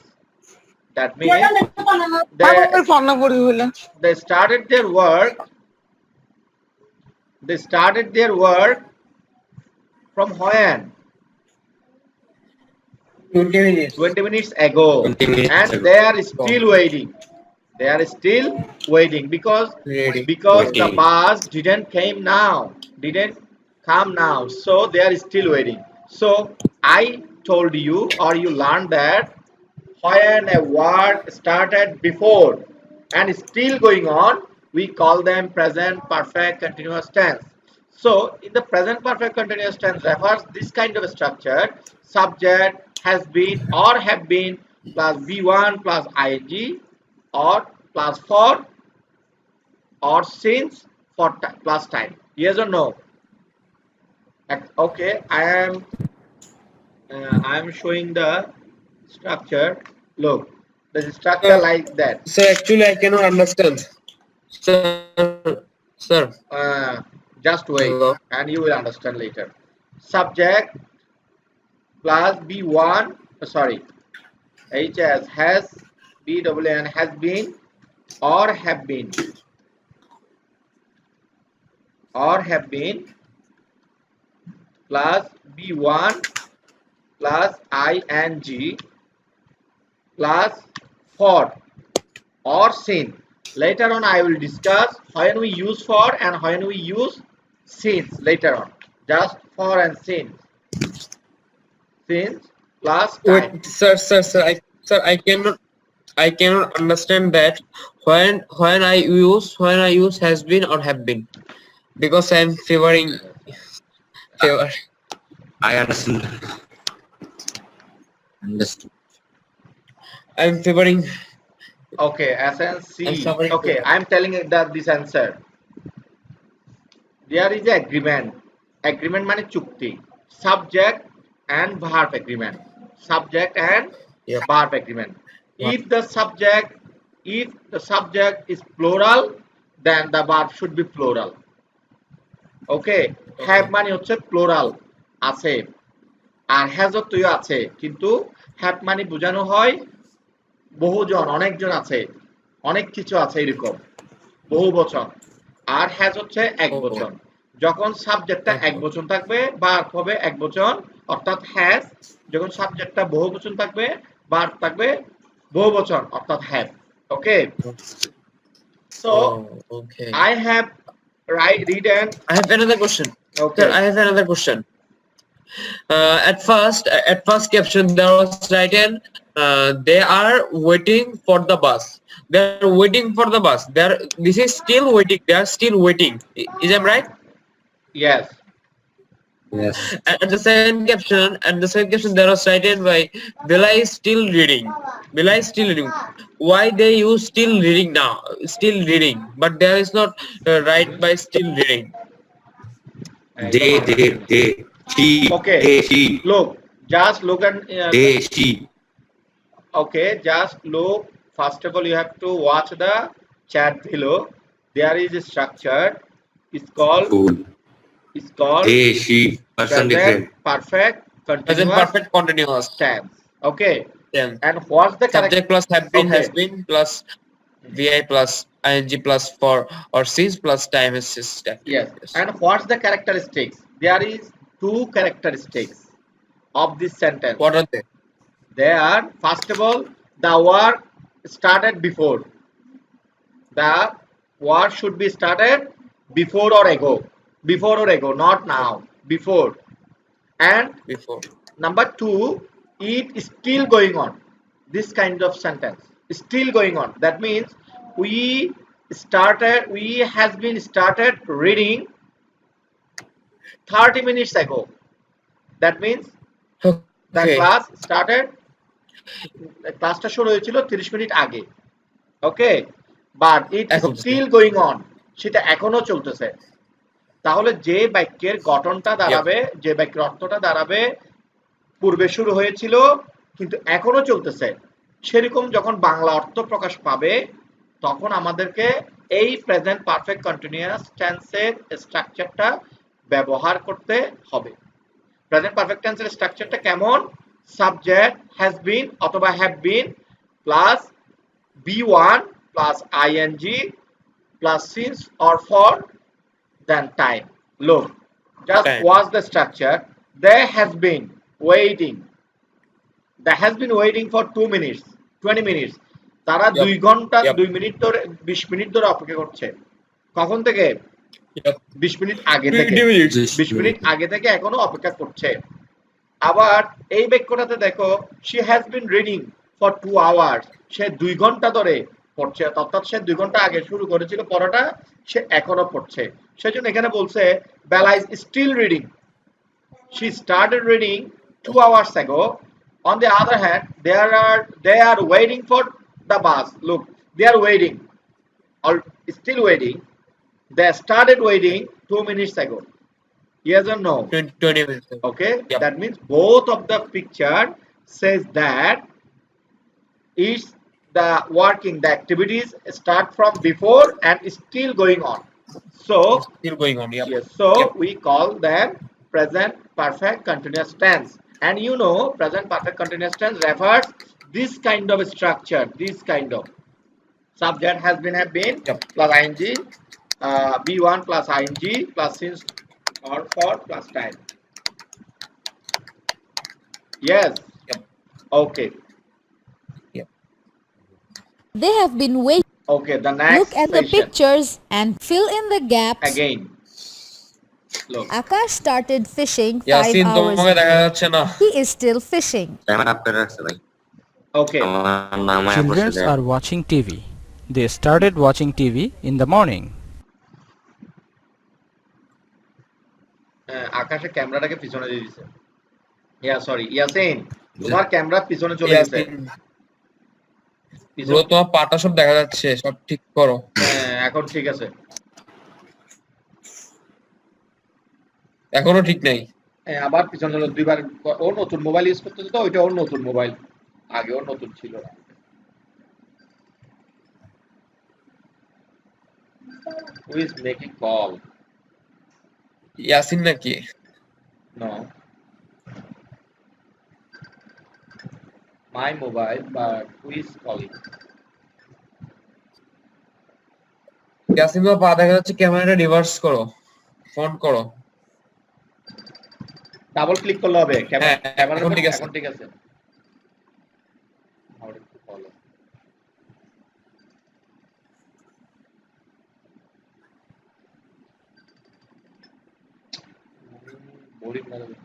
A: they started their work. They started their work from when?
C: 20 minutes.
A: 20 minutes ago.
B: 20 minutes
A: And
B: ago.
A: they are still waiting. They are still waiting because
B: Waiting.
A: the bus didn't come now. So they are still waiting. So I told you, or you learned that when a word started before and is still going on, we call them present perfect continuous tense. So in the present perfect continuous tense refers this kind of a structure: subject, has been or have been plus V1 plus ing or plus for or since for plus time. Yes or no? Okay, I am showing the structure. Look, the structure like that.
C: So actually I cannot understand. Sir.
A: Just wait.
C: Hello.
A: And you will understand later. Subject plus B1, sorry, HS has, BWN has been or have been plus B1 plus ing plus for or sin. Later on I will discuss when we use for and when we use since later on. Just for and since plus time.
C: Wait, sir, I cannot understand that when I use has been or have been, because I am favoring favor.
B: I understand. Understood.
C: I am favoring.
A: Okay, SNC.
C: I'm suffering
A: Okay,
C: from-
A: I am telling you that this answer. There is an agreement. Agreement মানে চুক্তি. Subject and verb agreement. Subject and
C: Yep.
A: verb agreement. If the subject is plural, then the verb should be plural. Okay, have মানে হচ্ছে plural আছে, আর has অর্থও আছে, কিন্তু have মানে বোঝানো হয় বহুজন, অনেকজন আছে, অনেক কিছু আছে এরকম, বহু বচন। আর has হচ্ছে এক বচন। যখন সাবজেক্টটা এক বচন থাকবে ভার্ব হবে এক বচন, অর্থাৎ has। যখন সাবজেক্টটা বহু বচন থাকবে ভার্ব থাকবে বহু বচন, অর্থাৎ have. Okay, so
C: Okay.
A: I have written.
C: I have another question.
A: Okay.
C: Sir, I have another question. At first caption there was written they are waiting for the bus. They are waiting for the bus. This is still waiting. They are still waiting. Is that right?
A: Yes.
B: Yes.
C: And the second caption there was written by Bella is still reading. Bella is still reading. Why they use still reading now? Still reading, but there is not right by still reading.
B: They, she,
A: Okay.
B: they, she,
A: Look, just look at.
B: they, she.
A: Okay, just look. First of all, you have to watch the chat below. There is a structure. It's called.
B: Cool.
A: It's called.
B: They, she, person different.
A: Perfect
C: Present
A: continuous
C: perfect continuous
A: tense. Okay.
C: tense.
A: And what's the correct?
C: Subject plus have been,
A: Okay.
C: has been plus vi plus ing plus for or since plus time is system.
A: Yes. And what's the characteristics? There is two characteristics. of this sentence.
C: What are they?
A: They are, first of all, the work started before. The work should be started before or ago. Before or ago, not now. Before. And
C: Before.
A: number two, it is still going on. This kind of sentence is still going on. That means we has been started reading 30 minutes ago. That means the
C: Okay.
A: class started, ক্লাসটা শুরু হয়েছিল 30 minute আগে। ওকে, but it is
C: এখন
A: still going on, সেটা এখনো চলতেছে। তাহলে যে বাক্যের গঠনটা দাঁড়াবে, যে বাক্যের অর্থটা দাঁড়াবে পূর্বে শুরু হয়েছিল কিন্তু এখনো চলতেছে, সেরকম যখন বাংলা অর্থ প্রকাশ পাবে তখন আমাদেরকে এই প্রেজেন্ট পারফেক্ট কন্টিনিউয়াস টেন্সের স্ট্রাকচারটা ব্যবহার করতে হবে। প্রেজেন্ট পারফেক্ট টেন্সের স্ট্রাকচারটা কেমন? সাবজেক্ট হ্যাজ বিন অথবা have been plus B one plus ING plus since or for then time. Look, just
C: Time.
A: watch the structure. There has been waiting. There has been waiting for 2 minutes, 20 minutes. তারা 2 ঘন্টা 2 minute ধরে 20 minute ধরে অপেক্ষা করছে। কখন থেকে? 20 minute আগে থেকে।
C: 20 minutes.
A: 20 মিনিট আগে থেকে এখনো অপেক্ষা করছে। আবার এই বাক্যটাতে দেখো, she has been reading for 2 hours. সে 2 ঘন্টা ধরে পড়ছে, অর্থাৎ সে 2 ঘন্টা আগে শুরু করেছিল পড়াটা, সে এখনো পড়ছে। সেজন্য এখানে বলছে Bella is still reading. She started reading 2 hours ago. On the other hand, they are waiting for the bus. Look, they are waiting, or still waiting. They started waiting 2 minutes ago. Yes or no?
C: 20 minutes.
A: Okay,
C: Yep.
A: that means both of the picture says that is the working, the activities start from before and is still going on. So
C: Still going on. Yep.
A: yes, so
C: Yep.
A: we call them present perfect continuous tense. And you know, present perfect continuous tense refers this kind of structure, this kind of subject has been, have been,
C: Yep.
A: plus ing, b1 plus ing plus since or for plus time. Yes.
C: Yep.
A: Okay.
D: They have been waiting.
A: Okay, the next
D: Look at the
A: session.
D: pictures and fill in the gaps.
A: Again. Look.
D: Akash started fishing 5
C: Yasin
D: hours
C: তোমাকে দেখা
D: ago.
C: যাচ্ছে না।
D: He is still fishing.
B: Camera up করে রাখছে ভাই।
A: Okay.
B: আমার নাম
E: Children are watching TV. They started watching TV in the morning.
A: আকাশে ক্যামেরাটাকে পিছনে দিয়ে দিছে। সরি ইয়াসিন, তোমার ক্যামেরা পিছনে চলে গেছে।
C: ব্রো তোমার পাটা সব দেখা যাচ্ছে, সব ঠিক করো।
A: এখন ঠিক আছে।
C: এখনো ঠিক নাই।
A: আবার পিছনে হলো দুইবার। ও নতুন মোবাইল ইউজ করতেছে তো, ওইটা ওর নতুন মোবাইল, আগে ওর নতুন ছিল না। Who is making call?
C: Yasin নাকি?
A: No. My mobile, but who is calling?
C: Yasin তোমার পা দেখা যাচ্ছে, ক্যামেরাটা রিভার্স করো, ফ্রন্ট করো।
A: ডাবল ক্লিক করলে হবে।
C: হ্যাঁ,
A: ক্যামেরা
C: এখন ঠিক আছে।
A: এখন ঠিক আছে। How to follow? Boring লাগে।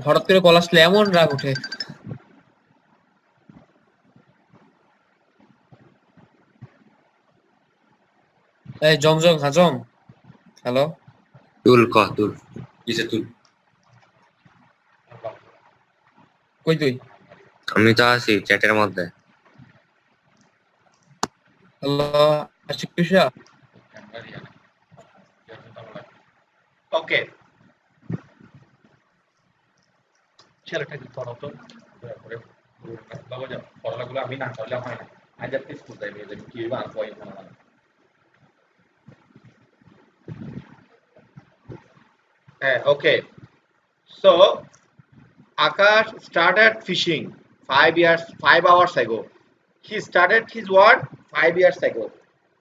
C: হঠাৎ করে কল আসলে এমন রাগ উঠে। এই জং হাজং, হ্যালো।
B: তুল তুল কিসে তুল?
C: কই তুই?
B: আমি তো আছি চ্যাটের মধ্যে।
C: হ্যালো আশিক পিসা।
A: ওকে, ছেলেটা কি করো তো বাবা, যা পড়াগুলো আমি না করলে হয় না। আজ আপনি স্কুল যাইবে, কি আর পয়েন্ট না। Okay. So Akash started fishing 5 hours ago. He started his work 5 years ago.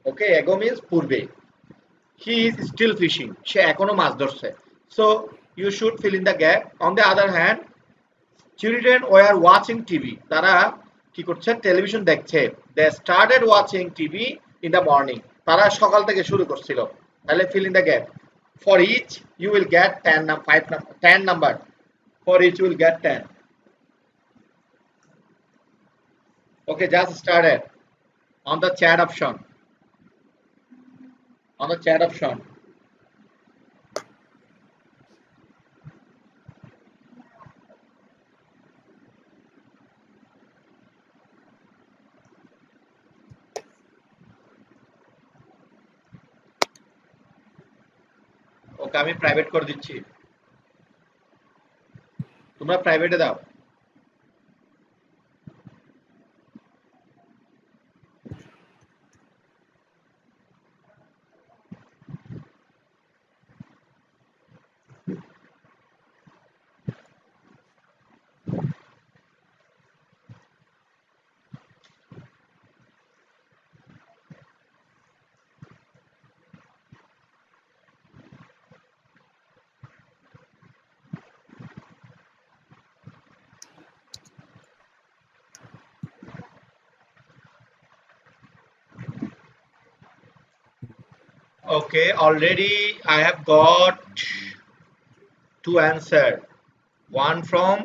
A: Okay, ago means পূর্বে। He is still fishing. সে এখনো মাছ ধরছে। So you should fill in the gap. On the other hand, children were watching TV. তারা কি করছে? Television দেখছে। They started watching TV in the morning. তারা সকাল থেকে শুরু করছিল। তাহলে fill in the gap. For each you will get 10 number. For each you will get 10. Okay, just started. On the chat option. On the chat option. ওকে আমি private করে দিচ্ছি, তোমরা প্রাইভেটে দাও। Okay, already I have got two answers. One from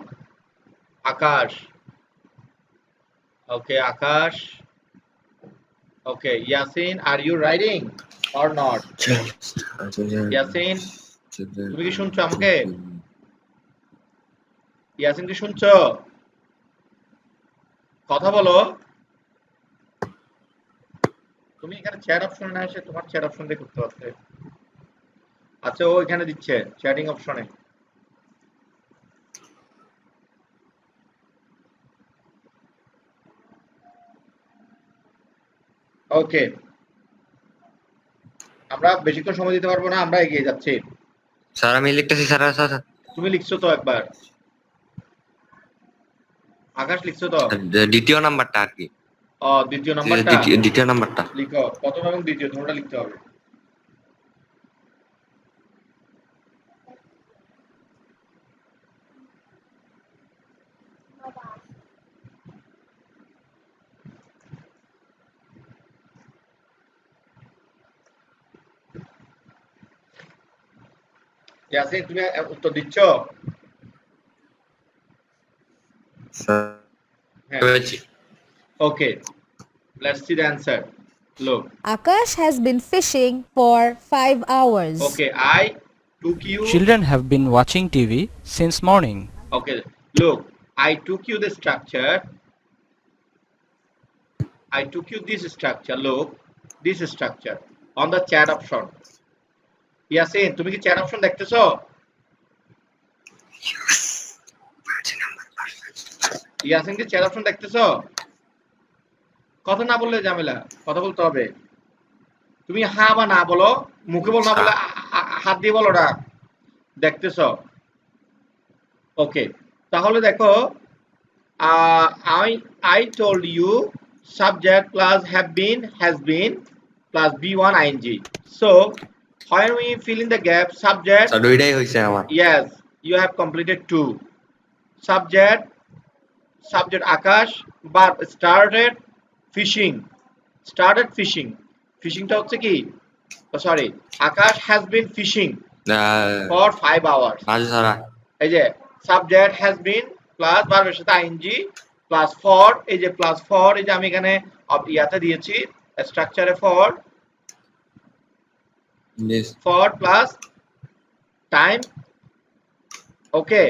A: Akash. Okay, Akash. Okay, Yasin, are you writing or not? Yasin, তুমি কি শুনছো আমাকে? ইয়াসিন কি শুনছো? কথা বলো। তুমি এখানে চ্যাট অপশন না এসে তোমার চ্যাট অপশন দিয়ে করতে পারতে। আচ্ছা, ও এখানে দিচ্ছে চ্যাটিং অপশনে। ওকে, আমরা বেশিক্ষণ সময় দিতে পারবো না, আমরা এগিয়ে যাচ্ছি।
B: স্যার আমি লিখতেছি স্যার।
A: তুমি লিখছো তো একবার? আকাশ লিখছো তো?
B: দ্বিতীয় নাম্বারটা আর কি।
A: দ্বিতীয় নাম্বারটা
B: দ্বিতীয় নাম্বারটা
A: লিখো। প্রথম এবং দ্বিতীয় দুটোটা লিখতে হবে। ইয়াসিন তুমি উত্তর দিচ্ছ? Okay, let's see the answer. Look.
D: Akash has been fishing for 5 hours.
A: Okay, I took you.
E: Children have been watching TV since morning.
A: Okay, look, I took you the structure. I took you this structure. Look, this structure on the chat option. Yasin, তুমি কি chat option দেখতেছো? ইয়াসিন কি chat option দেখতেছো? কথা না বললে ঝামেলা, কথা বলতে হবে। তুমি হ্যাঁ বা না বলো, মুখে বল, না বলে হাত দিয়ে বলো না দেখতেছো। ওকে, তাহলে দেখো, I told you subject plus have been, has been plus be1 ing. So when we fill in the gap, subject,
B: দুইটাই হইছে আমার।
A: yes, you have completed 2. Subject Akash, but started fishing. Fishingটা হচ্ছে কি? Sorry, Akash has been fishing for 5 hours.
B: আচ্ছা sir,
A: এই যে subject has been plus ভার্বের সাথে ing plus for, এই যে plus for, এই যে আমি এখানে ইয়াতে দিয়েছি স্ট্রাকচারে for plus time. Okay,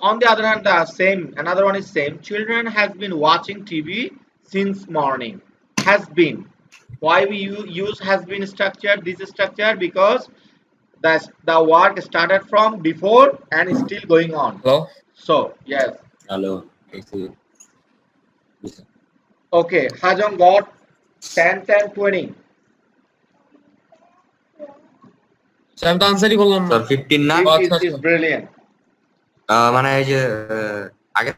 A: on the other hand, the same, another one is same. Children has been watching TV since morning. Has been, why we use has been structure, this structure, because the work started from before and is still going on.
C: Hello?
A: So yes.
B: Hello.
A: Okay, Hajong got 10 10 20.
C: আমি তো আনসারই করলাম না।
B: Sir 15 না?
A: This is brilliant.
B: মানে এই যে আগে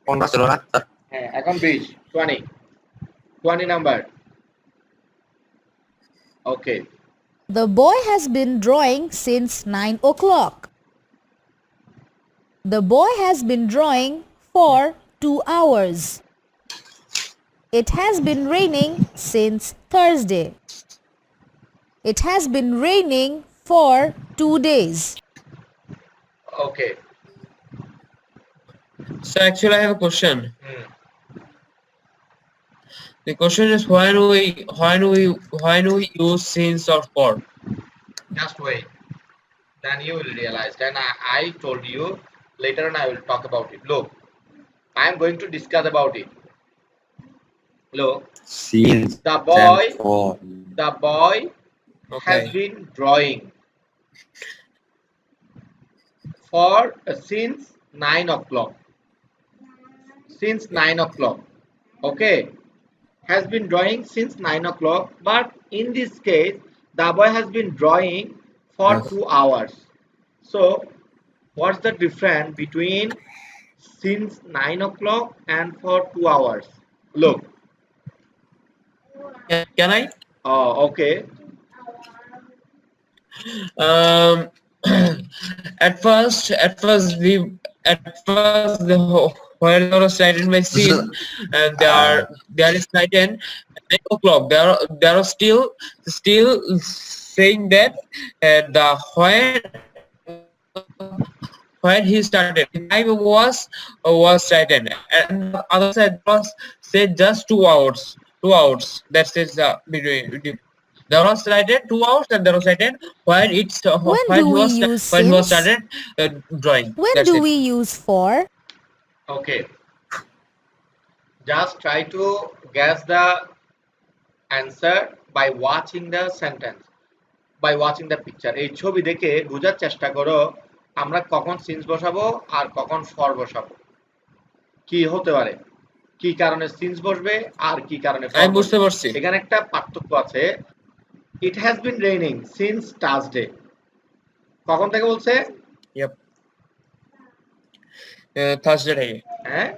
B: 15 ছিল না স্যার?
A: হ্যাঁ, এখন 20 number. Okay,
D: The boy has been drawing since 9 o'clock. The boy has been drawing for 2 hours. It has been raining since Thursday. It has been raining for 2 days.
A: Okay.
C: So actually I have a question.
A: Hmm.
C: The question is when we use since or for.
A: Just wait. Then you will realize. Then I told you later on I will talk about it. Look, I am going to discuss about it. Look,
B: Since
A: the boy
B: and for.
A: has
C: Okay.
A: been drawing for since 9 o'clock. Since 9 o'clock. Okay. Has been drawing since 9 o'clock. But in this case, the boy has been drawing for
B: Yes.
A: 2 hours. So, what's the difference between since 9 o'clock and for 2 hours? Look.
C: Can I?
A: Oh, okay.
C: At first the while they are cited by sin and they are cited 9 o'clock. They are still saying that the when he started the time was cited and the other side was said just 2 hours. 2 hours. That's it. Between. There was cited 2 hours and there was cited when it's
D: When do we use
C: when he was
D: since?
C: started drawing.
D: When
C: That's
D: do
C: it.
D: we use for?
A: Okay. Just try to guess the answer by watching the sentence. By watching the picture. এই ছবি দেখে বোঝার চেষ্টা করো আমরা কখন since বসাবো আর কখন ফর বসাবো। কি হতে পারে? কি কারণে সিন্স বসবে আর কি কারণে ফর
C: আমি
A: বসবে?
C: বুঝতে পারছি।
A: এখানে একটা পার্থক্য আছে। It has been raining since Thursday. কখন থেকে বলছে?
C: Yep. Thursday থেকে।
A: হ্যাঁ?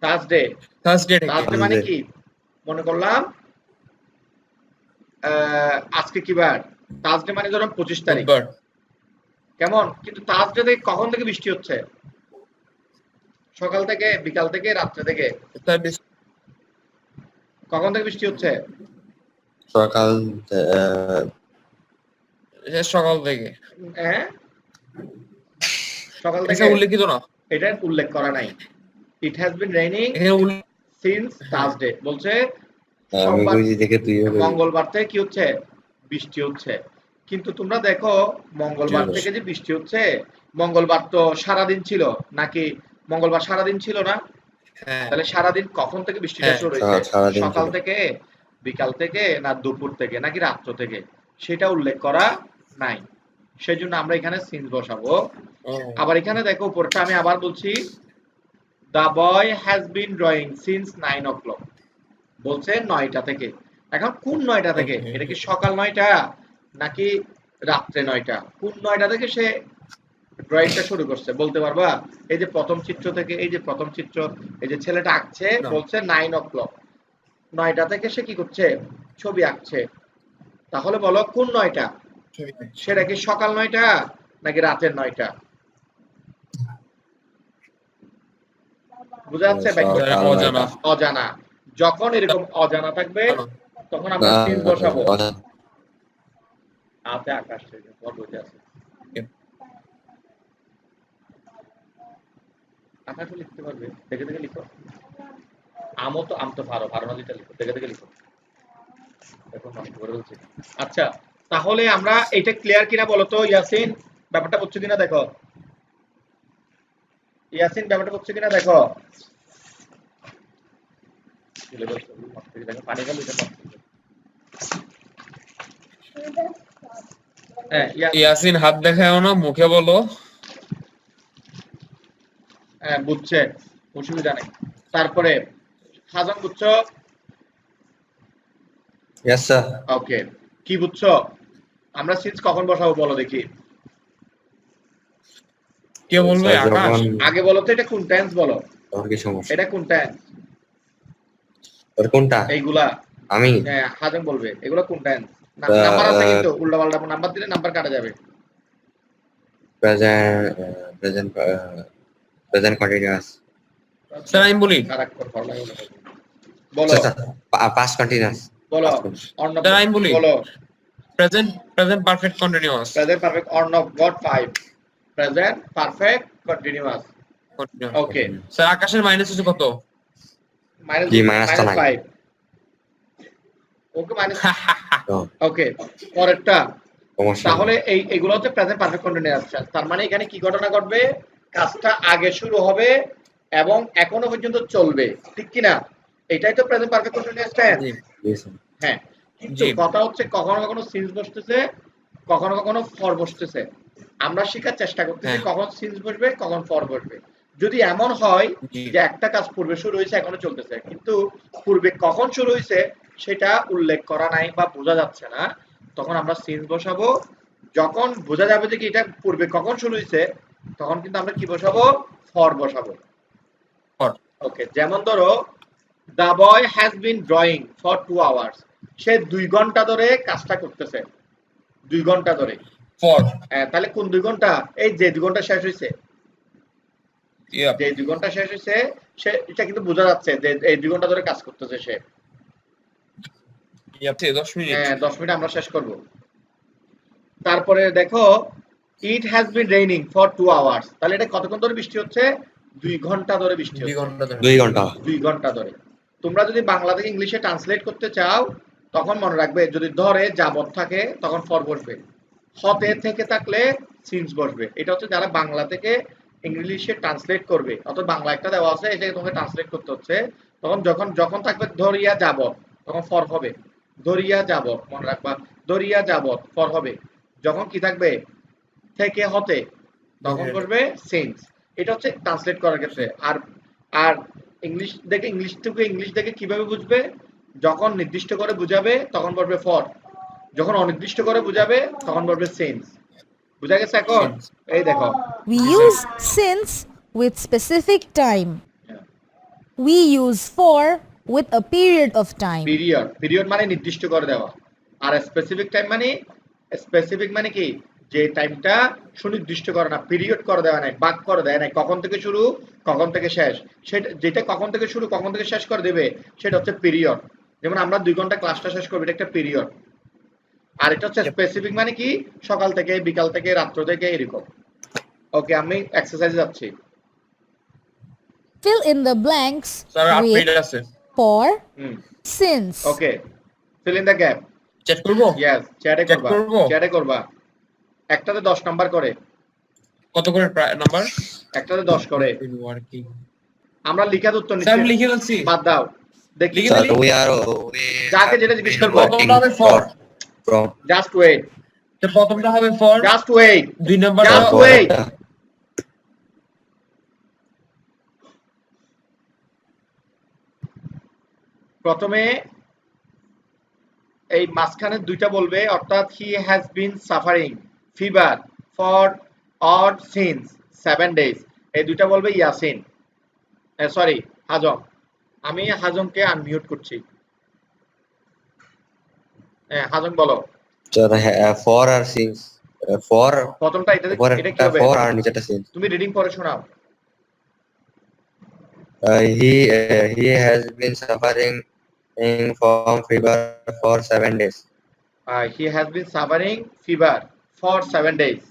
A: Thursday.
C: Thursday থেকে।
A: Thursday মানে কি? মনে করলাম আজকে কি বার? Thursday মানে ধরুন 25 তারিখ।
C: বুধবার।
A: কেমন? কিন্তু Thursday থেকে কখন থেকে বৃষ্টি হচ্ছে? সকাল থেকে, বিকাল থেকে, রাত্রে থেকে? কখন থেকে বৃষ্টি হচ্ছে?
B: সকাল
C: সকাল থেকে।
A: হ্যাঁ? সকাল
C: এটা
A: থেকে
C: উল্লেখিত না।
A: এটা উল্লেখ করা নাই। It has been raining since Thursday বলছে
B: আমি বুঝি দেখে তুই
A: মঙ্গলবার থেকে কি হচ্ছে? বৃষ্টি হচ্ছে। কিন্তু তোমরা দেখো মঙ্গলবার থেকে যে বৃষ্টি হচ্ছে মঙ্গলবার তো সারা দিন ছিল নাকি মঙ্গলবার সারা দিন ছিল না? তাহলে সারা দিন কখন থেকে বৃষ্টিটা শুরু হয়েছে? সকাল থেকে, বিকাল থেকে না দুপুর থেকে নাকি রাত্র থেকে? সেটা উল্লেখ করা নাই। সেজন্য আমরা এখানে সিন্স বসাবো। আবার এখানে দেখো উপরটা আমি আবার বলছি The boy has been drawing since 9 o'clock. বলছে 9টা থেকে। এখন কোন 9টা থেকে? এটা কি সকাল 9টা নাকি রাত্রে 9টা? কোন 9টা থেকে সে ড্রয়িংটা শুরু করছে বলতে পারবা? এই যে প্রথম চিত্র থেকে এই যে প্রথম চিত্র এই যে ছেলেটা আঁকছে বলছে 9 o'clock 9টা থেকে সে কি করছে? ছবি আঁকছে। তাহলে বলো কোন 9টা? সেটা কি সকাল 9টা নাকি রাতের 9টা? বুঝা যাচ্ছে?
C: অজানা।
A: অজানা। যখন এরকম অজানা থাকবে তখন আমরা সিন্স বসাবো। হাতে আকাশ থেকে বলতে আছে। আকাশও লিখতে পারবে। দেখে দেখে লিখো। আমও তো আম তো পারো না যেটা লিখো। দেখে দেখে লিখো। এখন নষ্ট করে বলছি। আচ্ছা তাহলে আমরা এটা ক্লিয়ার কিনা বলো তো ইয়াসিন? ব্যাপারটা বুঝছো কিনা দেখো। ইয়াসিন ব্যাপারটা বুঝছো কিনা দেখো। পানি গেল এটা
C: ইয়াসিন হাত দেখাও না মুখে বলো।
A: হ্যাঁ বুঝছে অসুবিধা নেই। তারপরে হাসান বুঝছো?
B: Yes sir.
A: ওকে কি বুঝছো? আমরা সিন্স কখন বসাবো বলো দেখি।
C: কে বলবে? আকাশ।
A: আগে বলো তো এটা কোন টেন্স বলো।
B: কি সমস্যা?
A: এটা কোন টেন্স?
B: আর কোনটা?
A: এইগুলা
B: আমি
A: হ্যাঁ হাসান বলবে। এগুলা কোন টেন্স? নাম্বার আছে কিন্তু উল্টাপাল্টা নাম্বার দিলে নাম্বার কাটা যাবে।
B: present present continuous.
C: স্যার আমি বলি,
A: কারেক্ট করে ফলো লাগে। বলো
B: Sir, past continuous.
A: বলো
B: Past continuous.
A: অর্ণব
C: স্যার আমি বলি,
A: বলো
C: present perfect continuous.
A: Present perfect Arnab goat 5 present perfect continuous. Okay
C: sir আকাশের মাইনাস হচ্ছে কত?
A: মাইনাস
B: কি minus তো নাই।
A: 5 ওকে মাইনাস
B: No,
A: ওকে পরেরটা
B: সমস্যা
A: তাহলে
B: নেই।
A: এইগুলো হচ্ছে প্রেজেন্ট পারফেক্ট কন্টিনিউয়াস। তার মানে এখানে কি ঘটনা ঘটবে, কাজটা আগে শুরু হবে এবং এখনো পর্যন্ত চলবে, ঠিক কি না? এটাই তো প্রেজেন্ট পারফেক্ট কন্টিনিউয়াস টেন্স।
C: জি
B: Yes, sir.
A: হ্যাঁ, কিন্তু
C: জি।
A: কথা হচ্ছে কখনো কখনো সিন্স বসতেছে, কখনো কখনো ফর বসতেছে। আমরা শেখার চেষ্টা করতেছি
C: হ্যাঁ।
A: কখন সিন্স বসবে কখন ফর বসবে। যদি এমন হয়
C: জি।
A: যে একটা কাজ পূর্বে শুরু হয়েছে এখনো চলতেছে, কিন্তু পূর্বে কখন শুরু হয়েছে সেটা উল্লেখ করা নাই বা বোঝা যাচ্ছে না, তখন আমরা সিন্স বসাবো। যখন বোঝা যাবে যে কি এটা পূর্বে কখন শুরু হয়েছে, তখন কিন্তু আমরা কি বসাবো, ফর বসাবো।
C: For।
A: ওকে, যেমন ধরো the boy has been drawing for 2 hours. সে 2 ঘন্টা ধরে কাজটা করতেছে, 2 ঘন্টা ধরে।
C: ফর।
A: তাহলে কোন 2 ঘন্টা? এই যে 2 ঘন্টা শেষ হয়েছে,
C: ইয়া।
A: যে 2 ঘন্টা শেষ হয়েছে সে, এটা কিন্তু বোঝা যাচ্ছে যে এই 2 ঘন্টা ধরে কাজ করতেছে সে।
C: ইয়া 10 মিনিট।
A: 10 মিনিট আমরা শেষ করব। তারপরে দেখো it has been raining for 2 hours. তাহলে এটা কতক্ষণ ধরে বৃষ্টি হচ্ছে? 2 ঘন্টা ধরে বৃষ্টি
C: 2
A: হচ্ছে।
C: ঘন্টা ধরে।
B: 2 ঘন্টা।
A: 2 ঘন্টা ধরে। তোমরা যদি বাংলা থেকে ইংলিশে ট্রান্সলেট করতে চাও তখন মনে রাখবে যদি ধরে যাবত থাকে তখন ফর বসবে, হতে থেকে থাকলে সিন্স বসবে। এটা হচ্ছে যারা বাংলা থেকে ইংলিশে ট্রান্সলেট করবে, অর্থাৎ বাংলা একটা দেওয়া আছে এটাকে তোমাকে ট্রান্সলেট করতে হচ্ছে, তখন যখন যখন থাকবে ধরিয়া যাবত তখন ফর হবে। ধরিয়া যাবত মনে রাখবা, ধরিয়া যাবত ফর হবে। যখন কি থাকবে থেকে হতে তখন
C: ধরিয়া।
A: করবে সিন্স। এটা হচ্ছে ট্রান্সলেট করার ক্ষেত্রে। আর আর ইংলিশ থেকে ইংলিশ দেখে কিভাবে বুঝবে, যখন নির্দিষ্ট করে বুঝাবে তখন বলবে ফর, যখন অনির্দিষ্ট করে বুঝাবে তখন বলবে সিন্স। বুঝা গেছে এখন?
C: Since।
A: এই দেখো
D: We
C: Yes, sir.
D: use since with specific time. We use for with a period of time.
A: Period, period মানে নির্দিষ্ট করে দেওয়া, আর স্পেসিফিক টাইম মানে, স্পেসিফিক মানে কি যে টাইমটা সুনির্দিষ্ট করে না, পিরিয়ড করে দেওয়া নাই, বাক করে দেয় নাই, কখন থেকে শুরু কখন থেকে শেষ, সেটা যেটা কখন থেকে শুরু কখন থেকে শেষ করে দেবে সেটা হচ্ছে পিরিয়ড। যেমন আমরা 2 ঘন্টা ক্লাসটা শেষ করবো, এটা একটা পিরিয়ড। আর এটা হচ্ছে
C: Yep.
A: স্পেসিফিক মানে কি সকাল থেকে বিকাল থেকে রাত্র থেকে এরকম। ওকে, আমি এক্সারসাইজে যাচ্ছি।
D: Fill in the blanks
C: sir 8
D: with
C: minute আছে।
D: for,
A: hmm
D: since.
A: Okay, fill in the gap.
C: Check করব?
A: ইয়েস, চ্যাটে
C: Chat
A: করবা,
C: করবো?
A: চ্যাটে করবা। একটাতে 10 নাম্বার করে,
C: কত করে নাম্বার?
A: একটাতে 10 করে।
C: ওয়ার্কিং।
A: আমরা লিখার উত্তর
C: স্যার আমি
A: নিচ্ছি,
C: লিখে ফেলছি।
A: বাদ দাও দেখি।
C: লিখে
B: Sir,
C: ফেলি?
B: we
A: যাকে
B: have
A: যেটা জিজ্ঞেস
B: been
A: করবো।
B: working
C: প্রথমটা হবে for।
B: from
A: জাস্ট ওয়েট,
C: তো প্রথমটা হবে ফর,
A: জাস্ট ওয়েট,
C: 2 নাম্বারটা
A: Just
B: for
A: wait. প্রথমে এই মাঝখানে দুইটা বলবে, অর্থাৎ he has been suffering fever for or since 7 days. এই দুইটা বলবে ইয়াসিন, সরি হাজম। আমি হাজমকে আনমিউট করছি। হাজম বলো।
B: sir, for or since for
A: প্রথমটা এটা এটা কি হবে?
B: for আর নিচেটা since.
A: তুমি রিডিং পড়ে শোনাও।
B: He has been suffering from fever for 7 days.
A: He has been suffering fever for 7 days.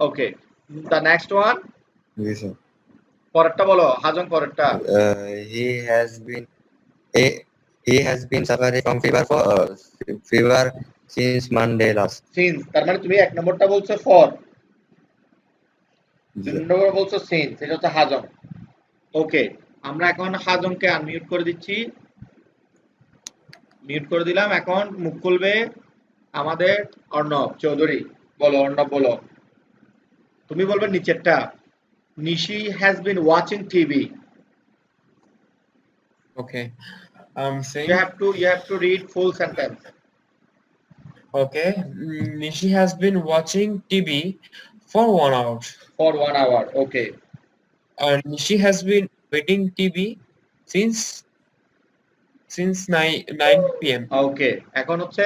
A: Okay, the next one.
B: Yes, sir.
A: পরেরটা বলো হাজম, পরেরটা।
B: He has been he has been suffering from fever since Monday last.
A: Since, তার মানে তুমি 1 নম্বরটা বলছো for, 2 নম্বর বলছো since, এটা হচ্ছে হাজম। ওকে, আমরা এখন হাজমকে আনমিউট করে দিচ্ছি। মিউট করে দিলাম। এখন মুখ খুলবে আমাদের অর্ণব চৌধুরী। বলো অর্ণব, বলো। তুমি বলবে নিচেরটা, Nishi has been watching TV.
C: Okay. I'm saying.
A: You have to read full sentence.
C: Okay. Nishi has been watching TV for 1 hour.
A: For 1 hour. Okay.
C: And Nishi has been waiting TV since 9 p.m.
A: Okay. এখন হচ্ছে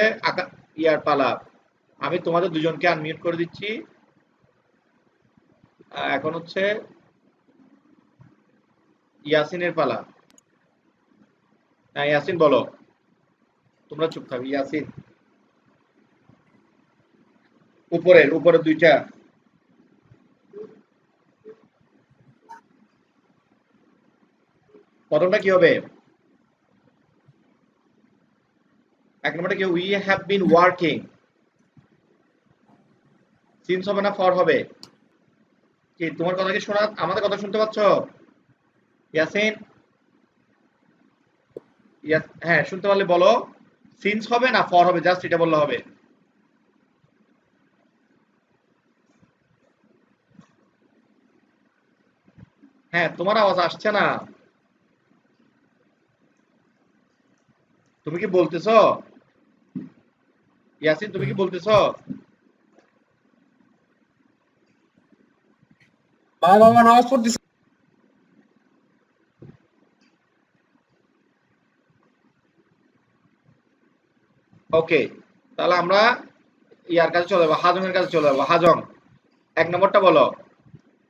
A: ইয়ার পালা। আমি তোমাদের দুজনকে unmute করে দিচ্ছি। এখন হচ্ছে ইয়াসিনের পালা। হ্যাঁ ইয়াসিন বলো, তোমরা চুপ থাকো। ইয়াসিন উপরের দুইটা। প্রথমটা কি হবে? এক নম্বরটা কি? We have been working. Since হবে না ফর হবে? কি তোমার কথা কি শোনা, আমাদের কথা শুনতে পাচ্ছ ইয়াসিন? হ্যাঁ শুনতে পারলে বলো, সিন্স হবে না ফর হবে? জাস্ট এটা বললে হবে। হ্যাঁ তোমার আওয়াজ আসছে না, তুমি কি বলতেছ? ইয়াসিন তুমি কি বলতেছ?
C: বাবা নামাজ পড়তেছে।
A: ওকে, তাহলে আমরা ইয়ার কাছে চলে যাবো, হাজমের কাছে চলে যাবো। হাজম এক নম্বরটা বলো।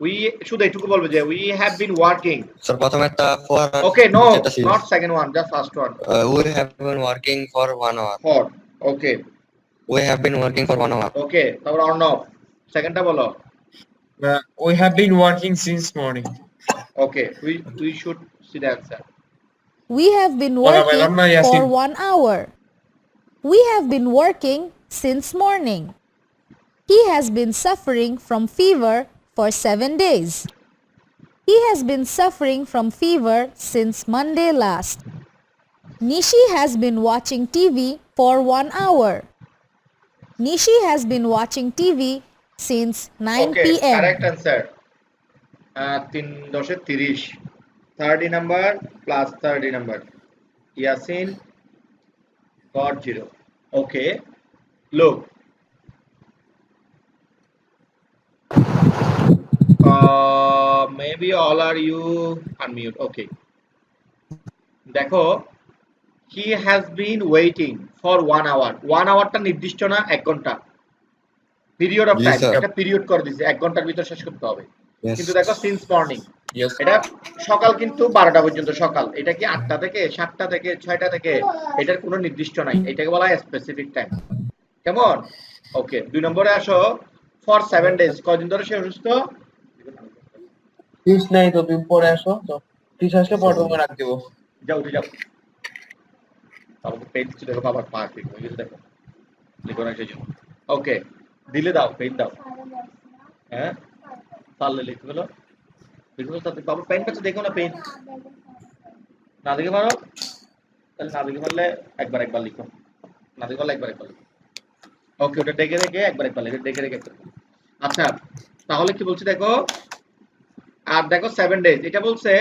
A: উই শুধু এইটুকু বলবে যে we have been working.
B: Sir প্রথমে একটা for
A: okay, no not second one, just first one.
B: we have been working for 1 hour.
A: For okay
B: We have been working for 1 hour.
A: ওকে, তারপর অর্ণব সেকেন্ডটা বলো।
C: We have been working since morning.
A: Okay, we should see the answer.
D: We have been
C: Hola,
D: working
C: Madonna Yasin.
D: for 1 hour. We have been working since morning. He has been suffering from fever for 7 days. He has been suffering from fever since Monday last. Nishi has been watching TV for 1 hour. Nishi has been watching TV since 9
A: okay,
D: p.m.
A: Correct answer. 3 10 30, 30 number plus 30 number. Yasin got 0. Okay, look. Maybe all are you unmute. Okay. দেখো, he has been waiting for 1 hour. 1 hourটা নির্দিষ্ট না, 1 ঘন্টা। Period of
B: G,
A: time,
B: sir.
A: এটা period করে দিয়েছে, 1 ঘন্টার ভিতর শেষ করতে হবে।
B: Yes.
A: কিন্তু দেখো সিন্স মর্নিং,
C: Yes.
A: এটা সকাল কিন্তু 12টা পর্যন্ত সকাল। এটা কি 8টা থেকে 7টা থেকে 6টা থেকে? এটার কোনো নির্দিষ্ট নাই, এটাকে বলা হয় স্পেসিফিক টাইম। কেমন? ওকে, 2 নম্বরে আসো। ফর 7 ডেজ, কয়দিন ধরে সে অসুস্থ?
C: ফিস নাই তো, তুমি পরে আসো তো। ফিস আসলে পরে তোমাকে রাখ দেবো।
A: যাও উঠে যাও। তারপর পেন দিচ্ছি, দেখো বাবার পা ঠিক হয়ে গেছে, দেখো লিখো না সেই জন্য। ওকে, দিলে দাও, পেন দাও। হ্যাঁ পারলে লিখে ফেলো, লিখে ফেলো। তাতে বাবার পেন কাছে দেখো না, পেন না দেখে পারো তাহলে না দেখে পারলে একবার লিখো, না দেখে পারলে একবার লিখো। ওকে, ওটা ডেকে রেখে একবার লিখো, ডেকে রেখে একবার। আচ্ছা তাহলে কি বলছি দেখো, আর দেখো 7 ডেজ, এটা বলছে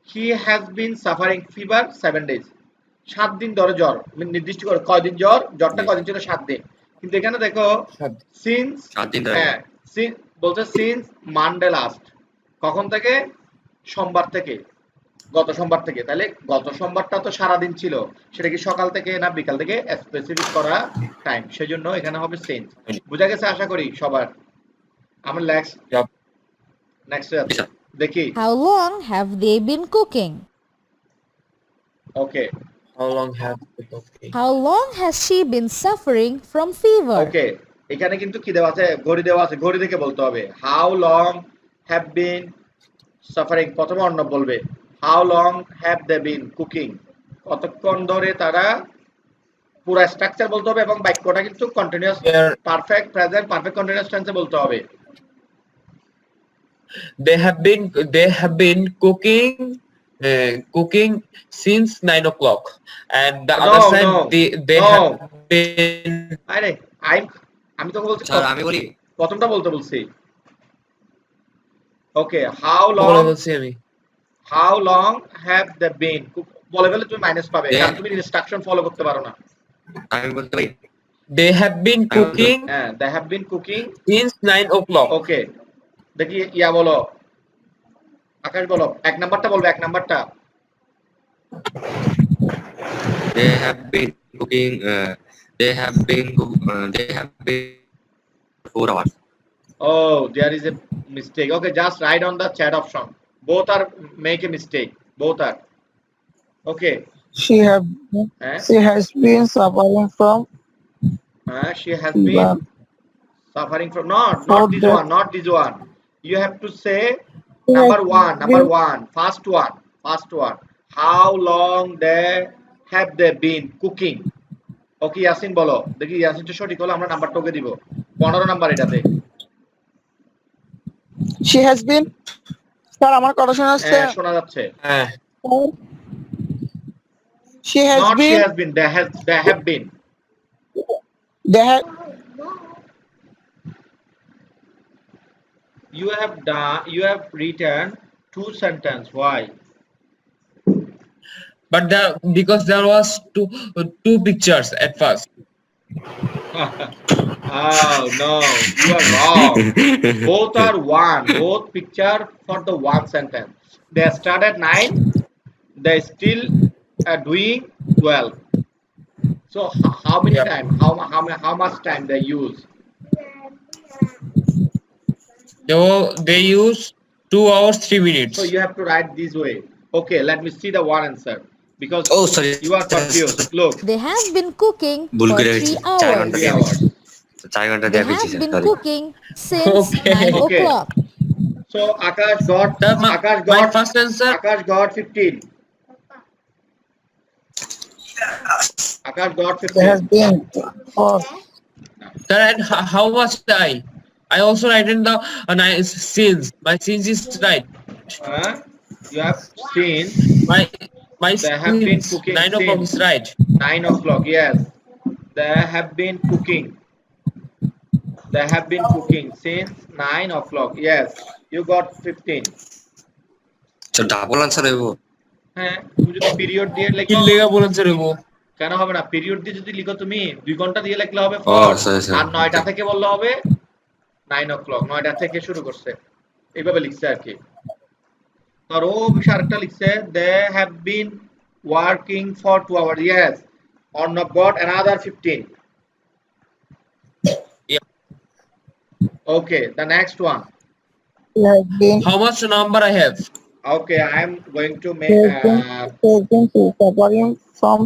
A: he has been suffering fever 7 days. 7 দিন ধরে জ্বর, নির্দিষ্ট করে কয়দিন জ্বর, জ্বরটা কয়দিন ছিল? 7 দিন। কিন্তু এখানে দেখো সিন্স,
B: 7 দিন ধরে।
A: হ্যাঁ বলছে সিন্স মানডে লাস্ট, কখন থেকে? সোমবার থেকে, গত সোমবার থেকে। তাহলে গত সোমবারটা তো সারাদিন ছিল, সেটা কি সকাল থেকে না বিকাল থেকে? স্পেসিফিক করা টাইম, সেজন্য এখানে হবে সিন্স। বুঝা গেছে আশা করি সবার? আমরা নেক্সট দেখি।
D: How long have they been cooking?
A: Okay
C: How long have you been cooking?
D: How long has she been suffering from fever?
A: ওকে, এখানে কিন্তু কি দেওয়া আছে? ঘড়ি দেওয়া আছে, ঘড়ি দেখে বলতে হবে। How long have been suffering, প্রথমে অর্ণব বলবে how long have they been cooking, কতক্ষণ ধরে তারা, পুরো স্ট্রাকচার বলতে হবে এবং বাক্যটা কিন্তু continuous perfect present perfect continuous টেন্সে বলতে হবে।
C: They have been cooking since 9 o'clock, and the other side they have been.
A: আরে আমি তো বলছি,
B: স্যার আমি বলি,
A: প্রথমটা বলতে বলছি। ওকে, হাউ লং
C: বলছি আমি।
A: হাউ লং হ্যাভ দে বিন, বলে ফেলে তুমি মাইনাস পাবে,
B: Yeah.
A: কারণ তুমি ইনস্ট্রাকশন ফলো করতে পারো না।
B: আমি বলতে পারি।
C: They have been cooking
A: হ্যাঁ, they have been cooking
C: since 9 o'clock.
A: Okay, দেখি ইয়া বলো, আকাশ বলো, 1 নাম্বারটা বলবে, 1 নাম্বারটা।
B: They have been cooking They have been 4 hours.
A: Oh, there is a mistake. Okay, just write on the chat option. Both are make a mistake. Both are. Okay.
F: She have
A: Eh?
F: she has been suffering from
A: She has
F: fever
A: been suffering from not
F: for
A: this
F: that.
A: one, not this one. You have to say
F: She has
A: number
F: been
A: one, first one. How long they have they been cooking? ওকে ইয়াসিন বলো দেখি ইয়াসিনটা সঠিক হলো আমরা নাম্বারটা ওকে দিব 15 number এটাতে
F: she has been sir আমার কথা শোনা যাচ্ছে
A: হ্যাঁ শোনা যাচ্ছে
F: she has
A: not she
F: been
A: has been they have been
F: they have
A: you have written two sentence why
C: But there, because there was two pictures at first.
A: oh no you are wrong both are one both picture for the one sentence they start at 9 they still are doing 12 so how many
C: Yep.
A: time how much time they use
C: They use 2 hours 3 minutes.
A: so you have to write this way okay let me see the one answer because
B: Oh, sorry.
A: you are confused look
D: They have been cooking
B: ভুল
D: for
B: করে
D: 3
B: হয়েছে 4
D: hours.
B: ঘন্টা
A: 3
B: দিয়ে
A: hours
B: হয়েছে 4 ঘন্টা
D: They
B: দিয়ে
D: have
B: হয়েছে
D: been
B: sorry
D: cooking since
C: Okay.
D: 9
A: Okay.
D: o'clock.
A: so Akash got
C: My first answer.
A: Akash got 15 Akash got
F: they has
A: 15
F: been for
C: Sir, and how much I also write in the since my since is right.
A: you have seen
C: My
A: They have been
C: since
A: cooking
C: 9 o'clock
A: since
C: is right.
A: 9 o'clock yes they have been cooking since 9 o'clock yes you got 15
B: তো double answer হইব
A: হ্যাঁ তুমি যদি period দিয়ে
C: কি
A: লেখো
C: লেগা বলেন স্যার এগো
A: কেন হবে না পিরিয়ড দিয়ে যদি লিখো তুমি 2 ঘন্টা দিয়ে লিখলে হবে
B: ও,
A: ফর
B: sorry, sorry.
A: আর 9টা থেকে বললে হবে 9 o'clock 9টা থেকে শুরু করছে এইভাবে লিখছে আর কি আর ও বিষয় আরেকটা লিখছে they have been working for 2 hours yes Arnab got another 15
C: Yeah.
A: okay the next one
F: she has been
C: how much number I have?
A: okay I am going to
F: she
A: make
F: has been suffering from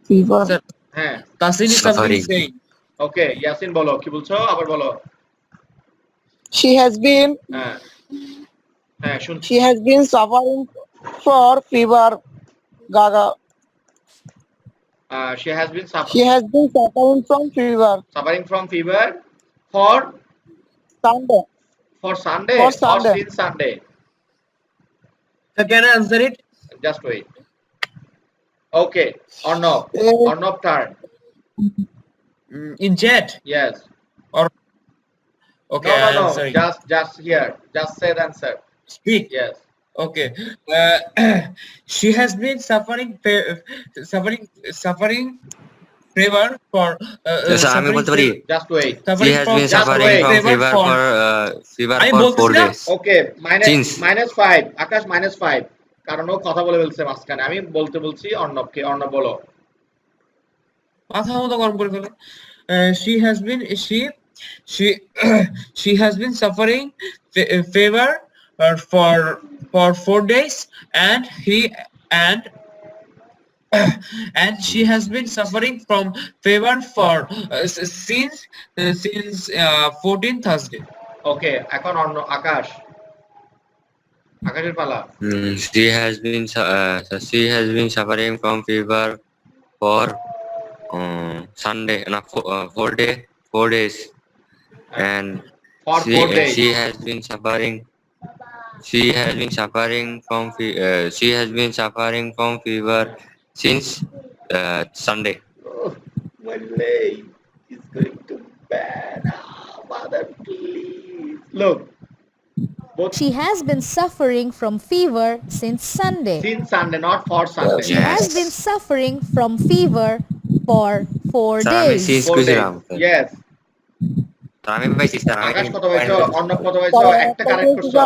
F: fever
C: Sir,
A: হ্যাঁ
C: Tasin is something
B: Suffering.
C: saying.
A: ওকে ইয়াসিন বলো কি বলছো আবার বলো
F: she has been
A: হ্যাঁ হ্যাঁ শুনছি
F: she has been suffering for fever gaga
A: she has been
F: she has been suffering from fever
A: suffering from fever for
F: Sunday
A: Sunday
F: For
A: or
F: Sunday.
A: since Sunday
C: So can I answer it?
A: just wait okay Arnab
F: Eh.
A: Arnab turn
C: In chat
A: yes
C: or okay?
A: no
C: I'm sorry.
A: just here just say the answer
C: Speak.
A: yes
C: Okay. She has been suffering fever for
B: আচ্ছা আমি বলতে পারি
A: just wait
B: she has been suffering
A: wait.
B: from
C: fever
B: fever
C: আমি
B: for 4
C: বলতেছিলাম,
B: days
A: okay
B: Since.
A: minus 5 আকাশ minus 5 কারণ ও কথা বলে ফেলছে মাঝখানে আমি বলছি অর্ণবকে অর্ণব বলো
C: মাথা মতো গরম করে ফেলে she has been suffering fever for 4 days and and she has been suffering from fever for since 14 Thursday.
A: okay এখন আকাশ আকাশের পালা
B: she has been suffering from fever for Sunday 4 days and
A: for 4 days
B: she has been suffering from fever since Sunday.
A: oh, my leg is going to bad mother please look both
D: She has been suffering from fever since Sunday.
A: since Sunday not for Sunday
D: She
B: Yes.
D: has been suffering from fever for 4
B: Sir, আমি
D: days.
B: since
A: 4 days
B: খুঁজছিলাম
A: yes
B: আমি পাইছি sir
A: আকাশ কত পাইছো অর্ণব কত পাইছো একটা correct করছো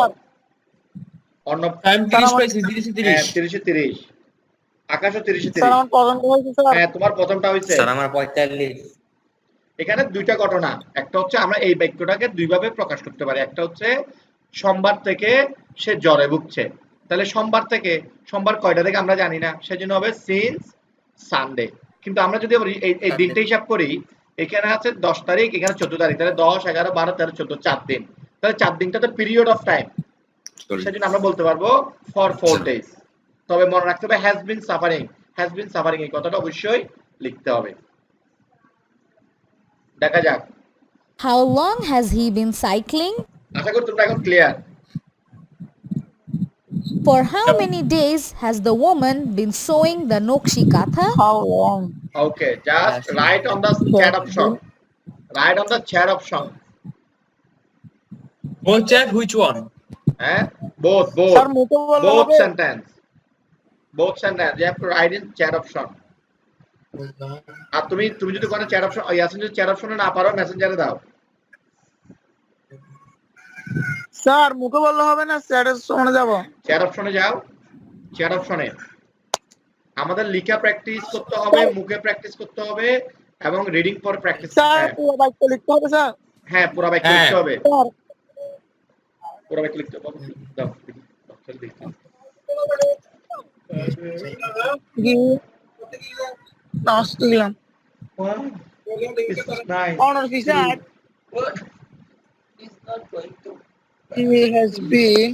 A: অর্ণব
C: Time 30 পাইছি 30
A: 30 30 আকাশও 30
F: স্যার
A: 30।
F: আমার পছন্দ হয়েছে স্যার।
A: হ্যাঁ, তোমার প্রথমটা হইছে।
B: স্যার আমার 45।
A: এখানে দুইটা ঘটনা, একটা হচ্ছে আমরা এই বাক্যটাকে দুইভাবে প্রকাশ করতে পারি। একটা হচ্ছে সোমবার থেকে সে জ্বরে ভুগছে, তাহলে সোমবার কয়টা থেকে আমরা জানি না, সেজন্য হবে সিন্স সানডে। কিন্তু আমরা যদি আবার এই দিনটা হিসাব করি, এখানে আছে 10 তারিখ, এখানে 14 তারিখ, তাহলে 10 11 12 13 14 4 দিন, তাহলে 4 দিনটা তো পিরিয়ড অফ টাইম, সেজন্য আমরা বলতে পারবো ফর 4 ডেজ। তবে মনে রাখতে হবে হ্যাজ বিন সাফারিং এই কথাটা অবশ্যই লিখতে হবে। দেখা যাক।
D: How long has he been cycling?
A: আশা করি তোমরা এখন clear.
D: For how many days has the woman been sewing the Nokshi Katha?
F: How long?
A: Okay, just write on the chat option. Write on the chat option.
C: Both chat, which one?
A: Both
F: sir মুখে বললে
A: both
F: হবে?
A: sentence. Both sentence. You have to write in chat option. আর তুমি যদি কোনো chat option Yasin যদি chat অপশনে না পারো মেসেঞ্জারে দাও।
F: স্যার মুখে বললে হবে না, চ্যাটের সামনে যাব।
A: চ্যাট অপশনে যাও। চ্যাট অপশনে আমাদের লেখা প্র্যাকটিস করতে হবে, মুখে প্র্যাকটিস করতে হবে এবং রিডিং পর প্র্যাকটিস।
F: স্যার পুরো বাক্য লিখতে হবে স্যার?
A: হ্যাঁ, পুরো বাক্য লিখতে হবে।
F: স্যার
A: পুরো বাক্য লিখতে হবে। দাও দেখি।
F: নষ্ট দিলাম।
A: Wow, this is nice.
F: Honor কি sir?
A: What? It's not going to.
F: He has been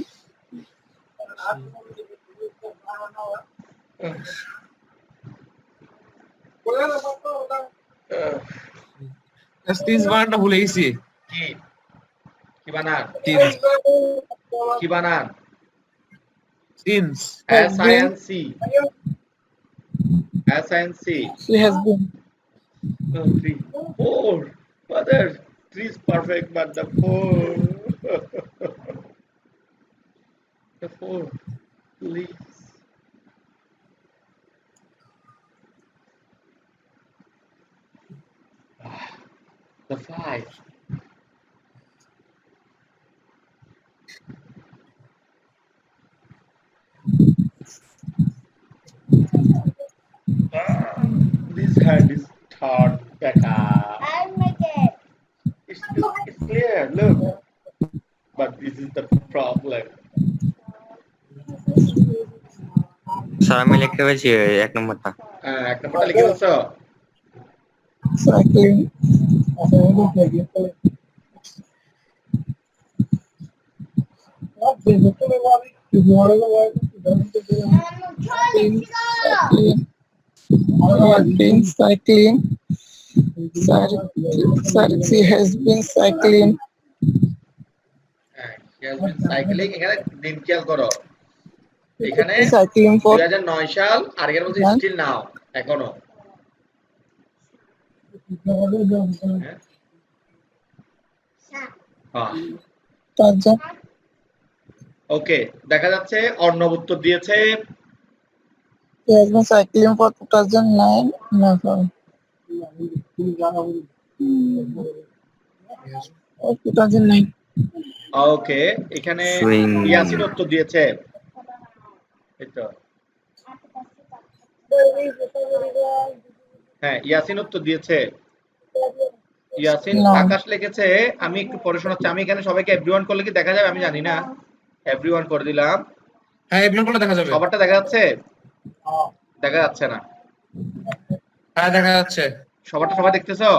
C: This বানানটা ভুলে গেছি।
A: কি বানান?
C: Since.
A: কি বানান?
C: Since.
A: S-I-N-C.
F: She has been.
A: 3, 4. Mother, 3 is perfect, but the 4. The 4, please. The 5. This hand is third, Becca.
G: I'll make it.
A: It's clear, look. But this is the problem.
B: Sir আমি লিখে ফেলছি এক নম্বরটা।
A: এক নম্বরটা লিখে ফেলছো?
F: Cycling. Been cycling. She has been cycling.
A: She has been cycling. এখানে দিন খেয়াল করো। এখানে
F: Cycling for
A: 2009 সাল আর এর মধ্যে স্টিল নাও এখনো।
F: Tarzan.
A: ওকে, দেখা যাচ্ছে অর্ণব উত্তর দিয়েছে
F: He has been cycling for 2009. No, sorry. 2009.
A: ওকে, এখানে
B: Swing.
A: ইয়াসিন উত্তর দিয়েছে। এই তো হ্যাঁ, ইয়াসিন উত্তর দিয়েছে। ইয়াসিন
F: No.
A: আকাশ লিখেছে। আমি একটু পড়ে শোনাচ্ছি। আমি এখানে সবাইকে এভরিওয়ান করলে কি দেখা যাবে আমি জানি না। এভরিওয়ান করে দিলাম।
C: হ্যাঁ, এগুলো করে দেখা যাবে।
A: সবারটা দেখা যাচ্ছে? দেখা যাচ্ছে না।
C: হ্যাঁ, দেখা যাচ্ছে।
A: সবারটা সবাই দেখতেছো?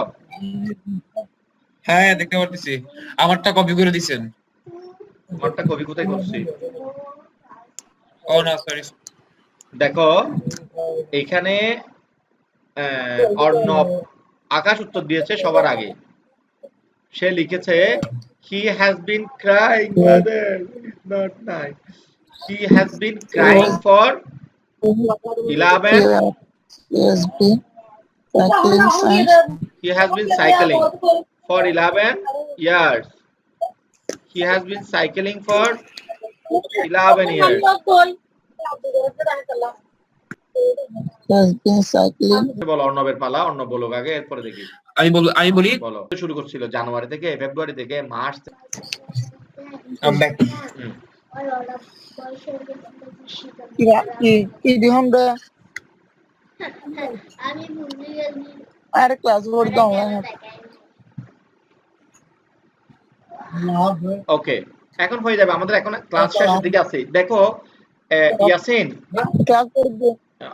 C: হ্যাঁ, দেখতে পারতেছি। আমারটা কপি করে দিছেন।
A: আমারটা কপি কোথায় করছি?
C: ও না, সরি।
A: দেখো এখানে অর্ণব আকাশ উত্তর দিয়েছে সবার আগে। সে লিখেছে he has been crying mother, it's not nice. He has been crying for 11.
F: He has been cycling since
A: He has been cycling for 11 years. He has been cycling for 11 years.
F: he has been cycling
A: বলো অর্ণবের পালা। অর্ণব বলো আগে, এরপরে দেখি।
C: আমি বলি
A: বলো। শুরু করছিল জানুয়ারি থেকে, ফেব্রুয়ারি থেকে, মার্চ থেকে।
C: I'm back.
A: হুম।
F: কি দিহম রে আরে ক্লাস করতে অনলাইন
A: ওকে, এখন হয়ে যাবে আমাদের, এখন ক্লাস শেষের দিকে আছে। দেখো ইয়াসিন,
F: ক্লাস করতে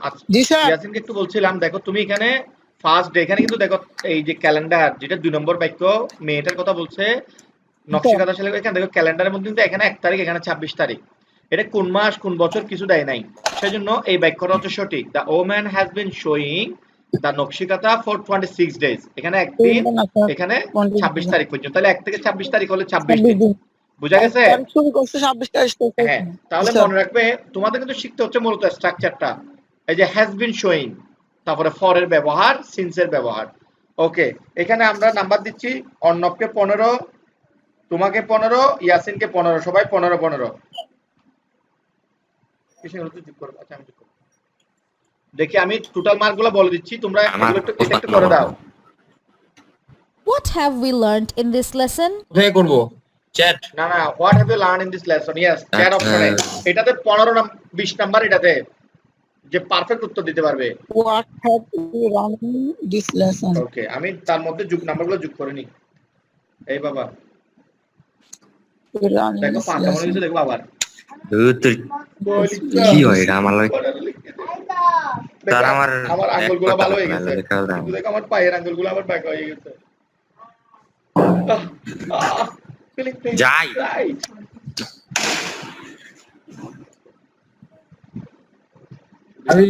A: আচ্ছা,
F: জি স্যার
A: ইয়াসিনকে একটু বলছিলাম, দেখো তুমি এখানে ফার্স্ট ডে, এখানে কিন্তু দেখো এই যে ক্যালেন্ডার, যেটা 2 নম্বর বাক্য, মেয়েটার কথা বলছে, নকশি কাঁথা সেলাই, এখানে দেখো ক্যালেন্ডারের মধ্যে কিন্তু এখানে 1 তারিখ, এখানে 26 তারিখ, এটা কোন মাস কোন বছর কিছু দেয় নাই, সেজন্য এই বাক্যটা হচ্ছে সঠিক। The woman has been showing the নকশি কাঁথা ফর 26 ডেজ, এখানে একদিন, এখানে 26 তারিখ পর্যন্ত, তাহলে 1 থেকে 26 তারিখ হলে 26 দিন, বুঝা গেছে?
F: শুরু করছে 26 তারিখ
A: হ্যাঁ, তাহলে মনে রাখবে তোমাদের কিন্তু শিখতে হচ্ছে মূলত স্ট্রাকচারটা, এই যে হ্যাজ বিন শোয়িং, তারপরে ফর এর ব্যবহার, সিন্স এর ব্যবহার। ওকে, এখানে আমরা নাম্বার দিচ্ছি, অর্ণবকে 15, তোমাকে 15, ইয়াসিনকে 15, সবাই 15 15। আচ্ছা, আমি যোগ করব। দেখি আমি টোটাল মার্কগুলো বলে দিচ্ছি, তোমরা এগুলো একটু এটা একটু করে দাও।
D: What have we learned in this lesson?
C: কোথায় করব? চ্যাট।
A: না না, what have you learn in this lesson? Yes, chat অপশনে এটাতে 15 20 নাম্বার, এটাতে যে পারফেক্ট উত্তর দিতে পারবে।
F: What have you learned in this lesson?
A: ওকে, আমি তার মধ্যে যোগ নাম্বারগুলো যোগ করে নিই। এই বাবা,
F: You learned in
A: দেখো
F: this
A: 5 মনে
F: lesson.
A: কিছু দেখো আবার
B: কি হয় এটা আমার লাগে? তার আমার
A: আমার
B: এক
A: আঙ্গুলগুলো
B: কথা
A: ভালো হয়ে
B: ভালো
A: গেছে,
B: লেখা দাও।
A: কিন্তু দেখো আমার পায়ের আঙ্গুলগুলো আবার ব্যাক হয়ে গেছে। Feeling pain.
B: যাই।
A: Right.
C: আমি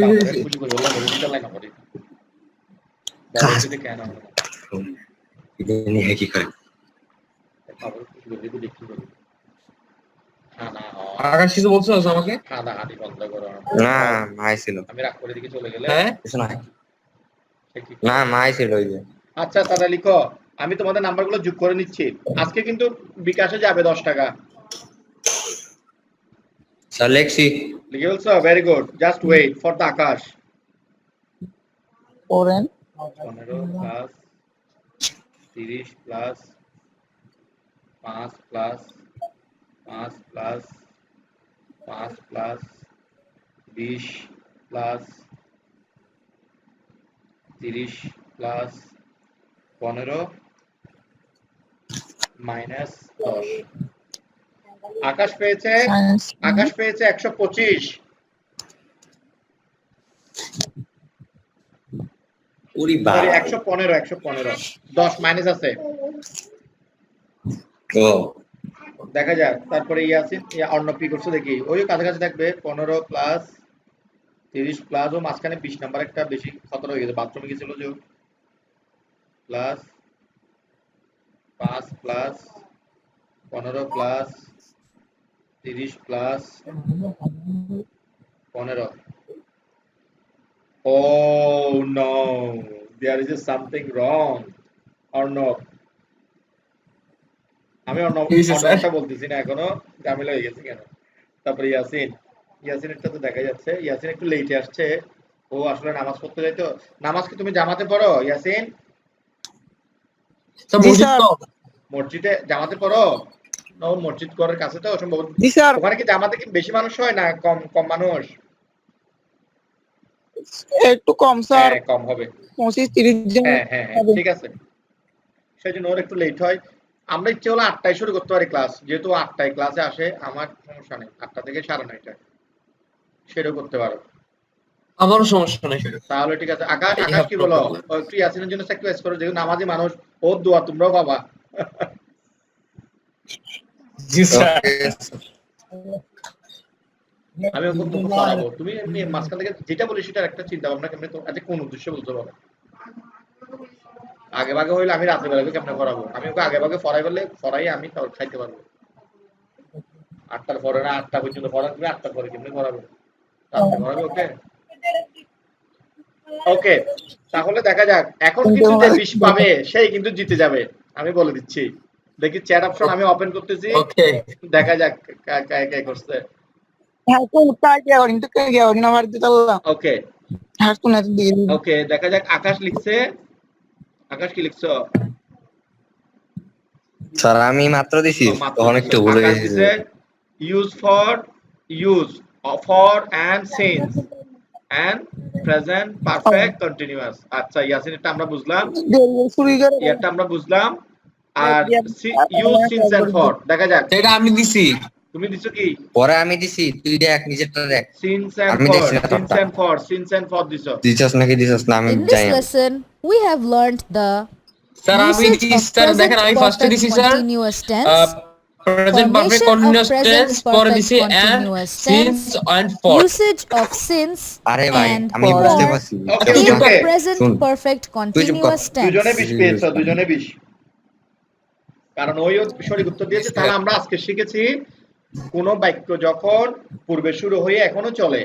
A: খুশি করে বললাম, রিজিস্টার লাইন করে। যদি কেন হবে না,
B: এটা নিয়ে কি করে?
A: খবর খুশি করে দিতে দেখি বলি। খানা
C: আকাশ কিছু বলছো আমাকে?
A: খানা হাঁটি বন্ধ করো।
B: না মাই ছিল,
A: আমি রাগ করে দিকে চলে গেলে
C: হ্যাঁ,
B: কিছু না,
A: সে কি
B: না মাই ছিল ওই যে।
A: আচ্ছা তাহলে লিখো, আমি তোমাদের নাম্বারগুলো যোগ করে নিচ্ছি। আজকে কিন্তু বিকাশে যাবে 10 টাকা,
B: স্যার লেখছি।
A: লিখে বলছো? Very good, just wait for the Akash.
F: 4 and
A: 15 plus 30 plus 5 plus 5 plus 5 plus 20 plus 30 plus 15 minus 10। Akash পেয়েছে,
F: science.
A: আকাশ পেয়েছে 125।
B: ওরে
A: সরি,
B: বাবা
A: 115 115, 10 মাইনাস আছে,
B: ও
A: দেখা যাক। তারপরে ইয়াসিন অর্ণব কি করছে দেখি, ওই কাছাকাছি থাকবে। 15 প্লাস 30 প্লাস ও মাঝখানে 20 নাম্বার একটা বেশি খতর হয়ে গেছে, বাথরুমে গেছিল যে, plus 5 plus 15 plus 30 plus 15। Oh no, there is something wrong. Arnab, আমি অর্ণবটা বলতেছি না এখনো, ঝামেলা হয়ে গেছে কেন। তারপরে ইয়াসিন, ইয়াসিনেরটা তো দেখা যাচ্ছে, ইয়াসিন একটু লেটে আসছে, ও আসলে নামাজ পড়তে যাইতো। নামাজ কি তুমি জামাতে পড়ো ইয়াসিন?
C: স্যার
F: জি
C: মসজিদ
F: স্যার।
C: তো
A: মসজিদে জামাতে পড়ো? না, ও মসজিদ ঘরের কাছে তো সম্ভবত।
F: জি স্যার।
A: ওখানে কি জামাতে কি বেশি মানুষ হয় না কম কম মানুষ?
F: একটু কম স্যার,
A: হ্যাঁ, কম হবে।
F: 25-30 জন
A: হ্যাঁ হ্যাঁ হ্যাঁ, ঠিক আছে, সেই জন্য ওর একটু লেট হয়। আমরা ইচ্ছে হলে 8টায় শুরু করতে পারি ক্লাস, যেহেতু 8টায় ক্লাসে আসে, আমার সমস্যা নেই, 8টা থেকে 9:30, সেটাও করতে পারো।
C: আমারও সমস্যা নেই।
A: তাহলে ঠিক আছে। আকাশ,
C: I
A: আকাশ
C: have
A: কি
C: no
A: বলো?
C: problem.
A: ও একটু ইয়াসিনের জন্য স্যাক্রিফাইস করো, যেহেতু নামাজি মানুষ, ওর দোয়া তোমরাও পাবা।
C: জি স্যার।
A: আমি ওকে তোমাকে পড়াবো, তুমি এমনি মাঝখান থেকে যেটা বলি সেটার একটা চিন্তা ভাবনা কেমনে, তো আচ্ছা কোন উদ্দেশ্যে বলতে পারো? আগে ভাগে হইলে আমি রাতে বেলাকে কেমনে পড়াবো? আমি ওকে আগে ভাগে পড়াই বললে পড়াই আমি তাও খাইতে পারবো। 8টার পরে না, 8টা পর্যন্ত পড়া, তুমি 8টার পরে কেমনে পড়াবো? রাতে পড়াবে ওকে? ওকে, তাহলে দেখা যাক। এখন কিন্তু যে 20 পাবে সেই কিন্তু জিতে যাবে, আমি বলে দিচ্ছি। দেখি চ্যাট অপশন আমি ওপেন করতেছি,
C: ওকে,
A: দেখা যাক কে করছে।
F: Hakuna kaya orin to kaya orin আমার দিতে আল্লাহ।
A: ওকে
F: Hakuna তো দিয়ে দিন।
A: ওকে, দেখা যাক। আকাশ লিখছে, আকাশ কি লিখছো?
B: স্যার আমি মাত্র দিছি,
A: ও, মাত্র
B: তখন
A: দিছো।
B: একটু ভুলে
A: আকাশ
B: গেছি।
A: দিছে use for, use for and since and present perfect continuous আচ্ছা ইয়াসিন এটা আমরা বুঝলাম এটা আমরা বুঝলাম আর ইউজ সিন্স এন্ড ফর দেখা যাক
C: সেটা আমি দিছি
A: তুমি দিছো কি
B: পরে আমি দিছি তুই দেখ নিজেরটা দেখ
A: সিন্স এন্ড
B: আমি
A: ফর
B: দেখছি না
A: সিন্স
B: তোরটা।
A: And for since and for দিছো
B: দিছস নাকি দিছস না আমি
D: In this
B: জানি না।
D: lesson, we have learned the
C: sir আমি
D: usage
C: দিছি
D: of
C: স্যার
D: present
C: দেখেন আমি ফার্স্টে
D: perfect
C: দিছি sir
D: continuous tense,
C: present perfect
D: formation of
C: continuous
D: present
C: tense পরে
D: perfect
C: দিছি এন্ড
D: continuous
C: সিন্স
D: tense,
C: and for
D: usage of since
B: আরে ভাই
D: and
B: আমি বুঝতে
D: for
B: পারছি
A: Okay,
D: in
A: okay,
D: the
A: okay.
D: present
B: শুন।
D: perfect continuous
A: দুজনে
D: tense.
A: 20 পেয়েছো দুজনে 20 কারণ ওই সঠিক উত্তর দিয়েছে তাহলে আমরা আজকে শিখেছি কোন বাক্য যখন পূর্বে শুরু হয়ে এখনো চলে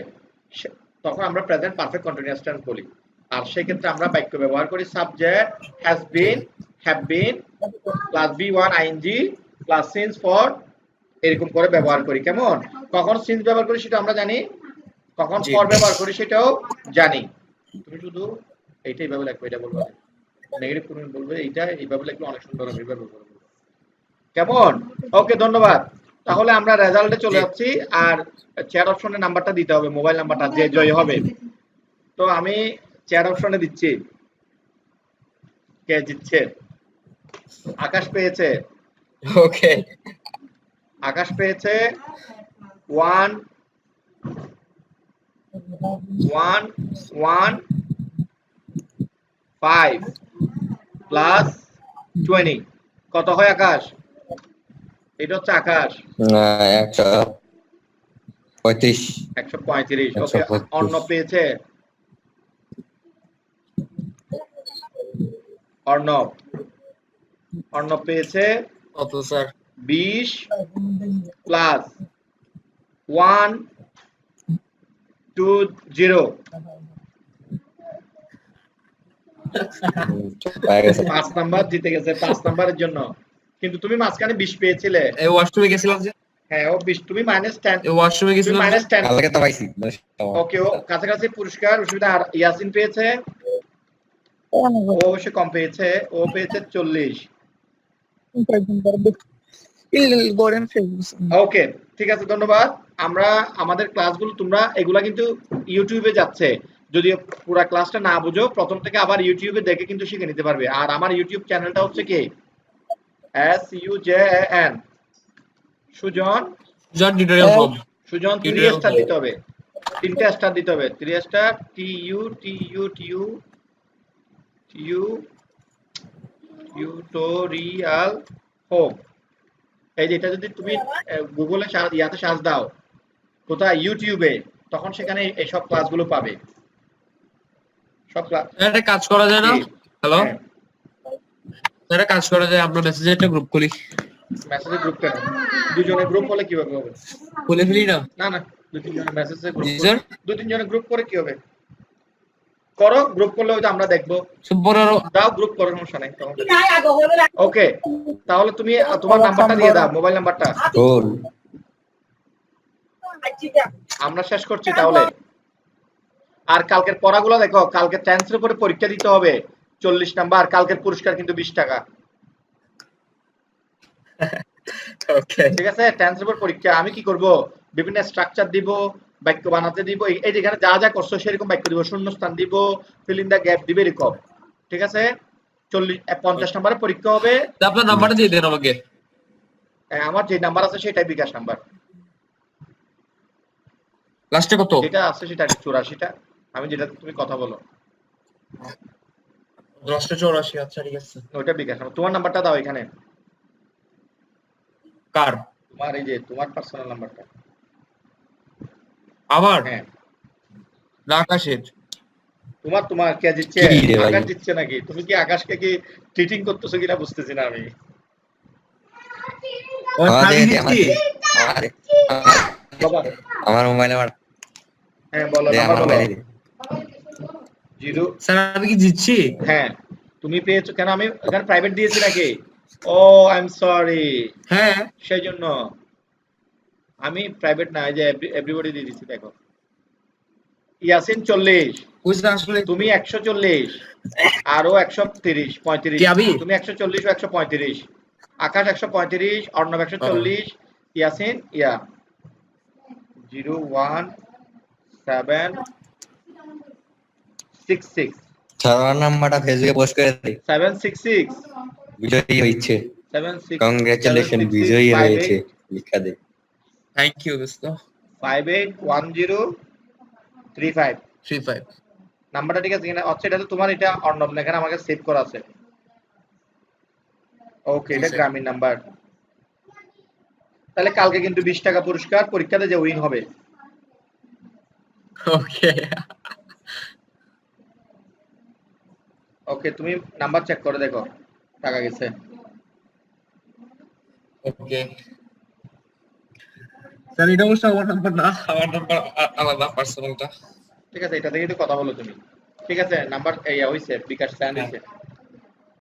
A: তখন আমরা প্রেজেন্ট পারফেক্ট কন্টিনিউয়াস টেন্স বলি আর সেই ক্ষেত্রে আমরা বাক্য ব্যবহার করি subject has been have been plus B one ING plus since for এরকম করে ব্যবহার করি কেমন কখন সিন্স ব্যবহার করি সেটা আমরা জানি কখন ফর ব্যবহার করি সেটাও জানি তুমি শুধু এইটা এইভাবে লিখবে এটা বলবে নেগেটিভ কোনো বলবে এইটা এইভাবে লিখলে অনেক সুন্দর হবে এইভাবে বলবে কেমন ওকে ধন্যবাদ তাহলে আমরা রেজাল্টে চলে যাচ্ছি আর চ্যাট অপশনে নাম্বারটা দিতে হবে মোবাইল নাম্বারটা যে জয় হবে তো আমি চ্যাট অপশনে দিচ্ছি কে জিতছে আকাশ পেয়েছে
C: ওকে
A: আকাশ পেয়েছে 1 1 1 5 প্লাস 20 কত হয় আকাশ এটা হচ্ছে আকাশ
B: 135
A: 135 ওকে
B: 135
A: অন্য পেয়েছে অর্ণব অর্ণব পেয়েছে
C: কত স্যার
A: 20 প্লাস 1 2 0 5 নাম্বার জিতে গেছে 5 নাম্বারের জন্য কিন্তু তুমি মাঝখানে 20 পেয়েছিলে
C: এই ওয়াশরুমে গেছিলাম যে
A: হ্যাঁ ও 20 তুমি -10
C: এই ওয়াশরুমে
A: তুমি
C: গেছিলাম যে।
A: -10
B: কালকে তো পাইছি
A: ওকে ও কাছাকাছি পুরস্কার অসুবিধা আর ইয়াসিন পেয়েছে ও অবশ্যই কম পেয়েছে ও পেয়েছে 40 ওকে ঠিক আছে ধন্যবাদ আমরা আমাদের ক্লাসগুলো তোমরা এগুলা কিন্তু ইউটিউবে যাচ্ছে যদি পুরো ক্লাসটা না বুঝো প্রথম থেকে আবার ইউটিউবে দেখে কিন্তু শিখে নিতে পারবে আর আমার ইউটিউব চ্যানেলটা হচ্ছে কি SUJAN সুজন
C: জট টিউটোরিয়াল ফর্ম
A: সুজন 3 স্টার দিতে হবে 3টা স্টার দিতে হবে 3 স্টার টিউটোরিয়াল হোম এই যে এটা যদি তুমি গুগলে ইয়াতে সার্চ দাও কোথায় ইউটিউবে তখন সেখানে এই সব ক্লাসগুলো পাবে সব ক্লাস
C: একটা কাজ করা যায় না হ্যালো
A: হ্যাঁ।
C: একটা কাজ করা যায় আমরা মেসেজে একটা গ্রুপ খুলি
A: মেসেজে গ্রুপ কেন দুজনে গ্রুপ হলে কিভাবে হবে
C: খুলে ফেলি না
A: না না দুই তিনজনের মেসেজে গ্রুপ
C: User?
A: দুই তিনজনের গ্রুপ করে কি হবে করো গ্রুপ করলে হয়তো আমরা দেখবো
C: সুব্বর
A: দাও গ্রুপ করো সমস্যা নাই ওকে তাহলে তুমি তোমার নাম্বারটা দিয়ে দাও মোবাইল নাম্বারটা
B: গোল
A: আমরা শেষ করছি তাহলে আর কালকের পড়াগুলো দেখো কালকে টেন্সের উপরে পরীক্ষা দিতে হবে 40 নাম্বার কালকের পুরস্কার কিন্তু 20 টাকা
C: ওকে
A: ঠিক আছে টেন্সের উপর পরীক্ষা আমি কি করব বিভিন্ন স্ট্রাকচার দিব বাক্য বানাতে দিব এই যেখানে যা যা করছো সেরকম বাক্য দিব শূন্যস্থান দিব ফিল ইন দা গ্যাপ দিবে এরকম ঠিক আছে 50 নম্বরের পরীক্ষা হবে
C: আপনার নাম্বারটা দিয়ে দেন আমাকে
A: আমার যে নাম্বার আছে সেটাই বিকাশ নাম্বার
C: লাস্টে কত
A: যেটা আছে সেটা 84টা আমি যেটা তুমি কথা বলো
C: 1084 আচ্ছা ঠিক আছে
A: ওটা বিকাশ নাম্বার তোমার নাম্বারটা দাও এখানে
C: কার
A: তোমার এই যে তোমার পার্সোনাল নাম্বারটা
C: আমার
A: হ্যাঁ
C: না আকাশের
A: তোমার কে দিচ্ছে
B: কি রে ভাই?
A: আকাশ দিচ্ছে নাকি তুমি কি আকাশকে কি চিটিং করতেছো কিনা বুঝতেছি না আমি
C: ও
B: আমাদের
C: আমি দিচ্ছি
B: আরে
A: বাবা
B: আমার মোবাইলে আমার
A: হ্যাঁ বলো
B: দে
A: নাম্বার
B: আমার
A: বলো
B: মোবাইলে দে।
A: 0
C: স্যার আমি কি জিতছি
A: হ্যাঁ তুমি পেয়েছো কেন আমি এখানে প্রাইভেট দিয়েছি নাকি ও আই এম সরি
C: হ্যাঁ
A: সেই জন্য আমি প্রাইভেট না এই যে এভরিবডি দিয়ে দিচ্ছি দেখো ইয়াসিন 40
C: বুঝতে আসলে
A: তুমি 140 আরো 130 35
C: কি আমি?
A: তুমি 140 ও 135 আকাশ 135 অর্ণব 140 ইয়াসিন 017 766
B: সার্ভার নাম্বারটা ফেসবুকে পোস্ট করে দিই।
A: 766
B: বিজয়ী হয়েছে।
A: 76
B: কংগ্রেচুলেশন,
A: 766
B: বিজয়ী
A: 58
B: হয়েছে। লিখা দে।
C: Thank you, Mr.
A: 581035
C: 35.
A: নাম্বারটা ঠিক আছে কিনা? আচ্ছা এটা তো তোমার, এটা অর্ণব না, এখানে আমাকে সেভ করা আছে। ওকে, এটা
C: জি, স্যার।
A: গ্রামীণ নাম্বার। তাহলে কালকে কিন্তু 20 টাকা পুরস্কার, পরীক্ষাতে যে উইন হবে।
C: Okay.
A: ওকে, তুমি নাম্বার চেক করে দেখো টাকা গেছে।
C: Okay. স্যার এটা অবশ্য আমার নাম্বার না, আমার নাম্বার আলাদা পার্সোনালটা।
A: ঠিক আছে, এটা থেকে একটু কথা বলো তুমি। ঠিক আছে, নাম্বার এই হইছে, বিকাশ স্যান্ড হইছে।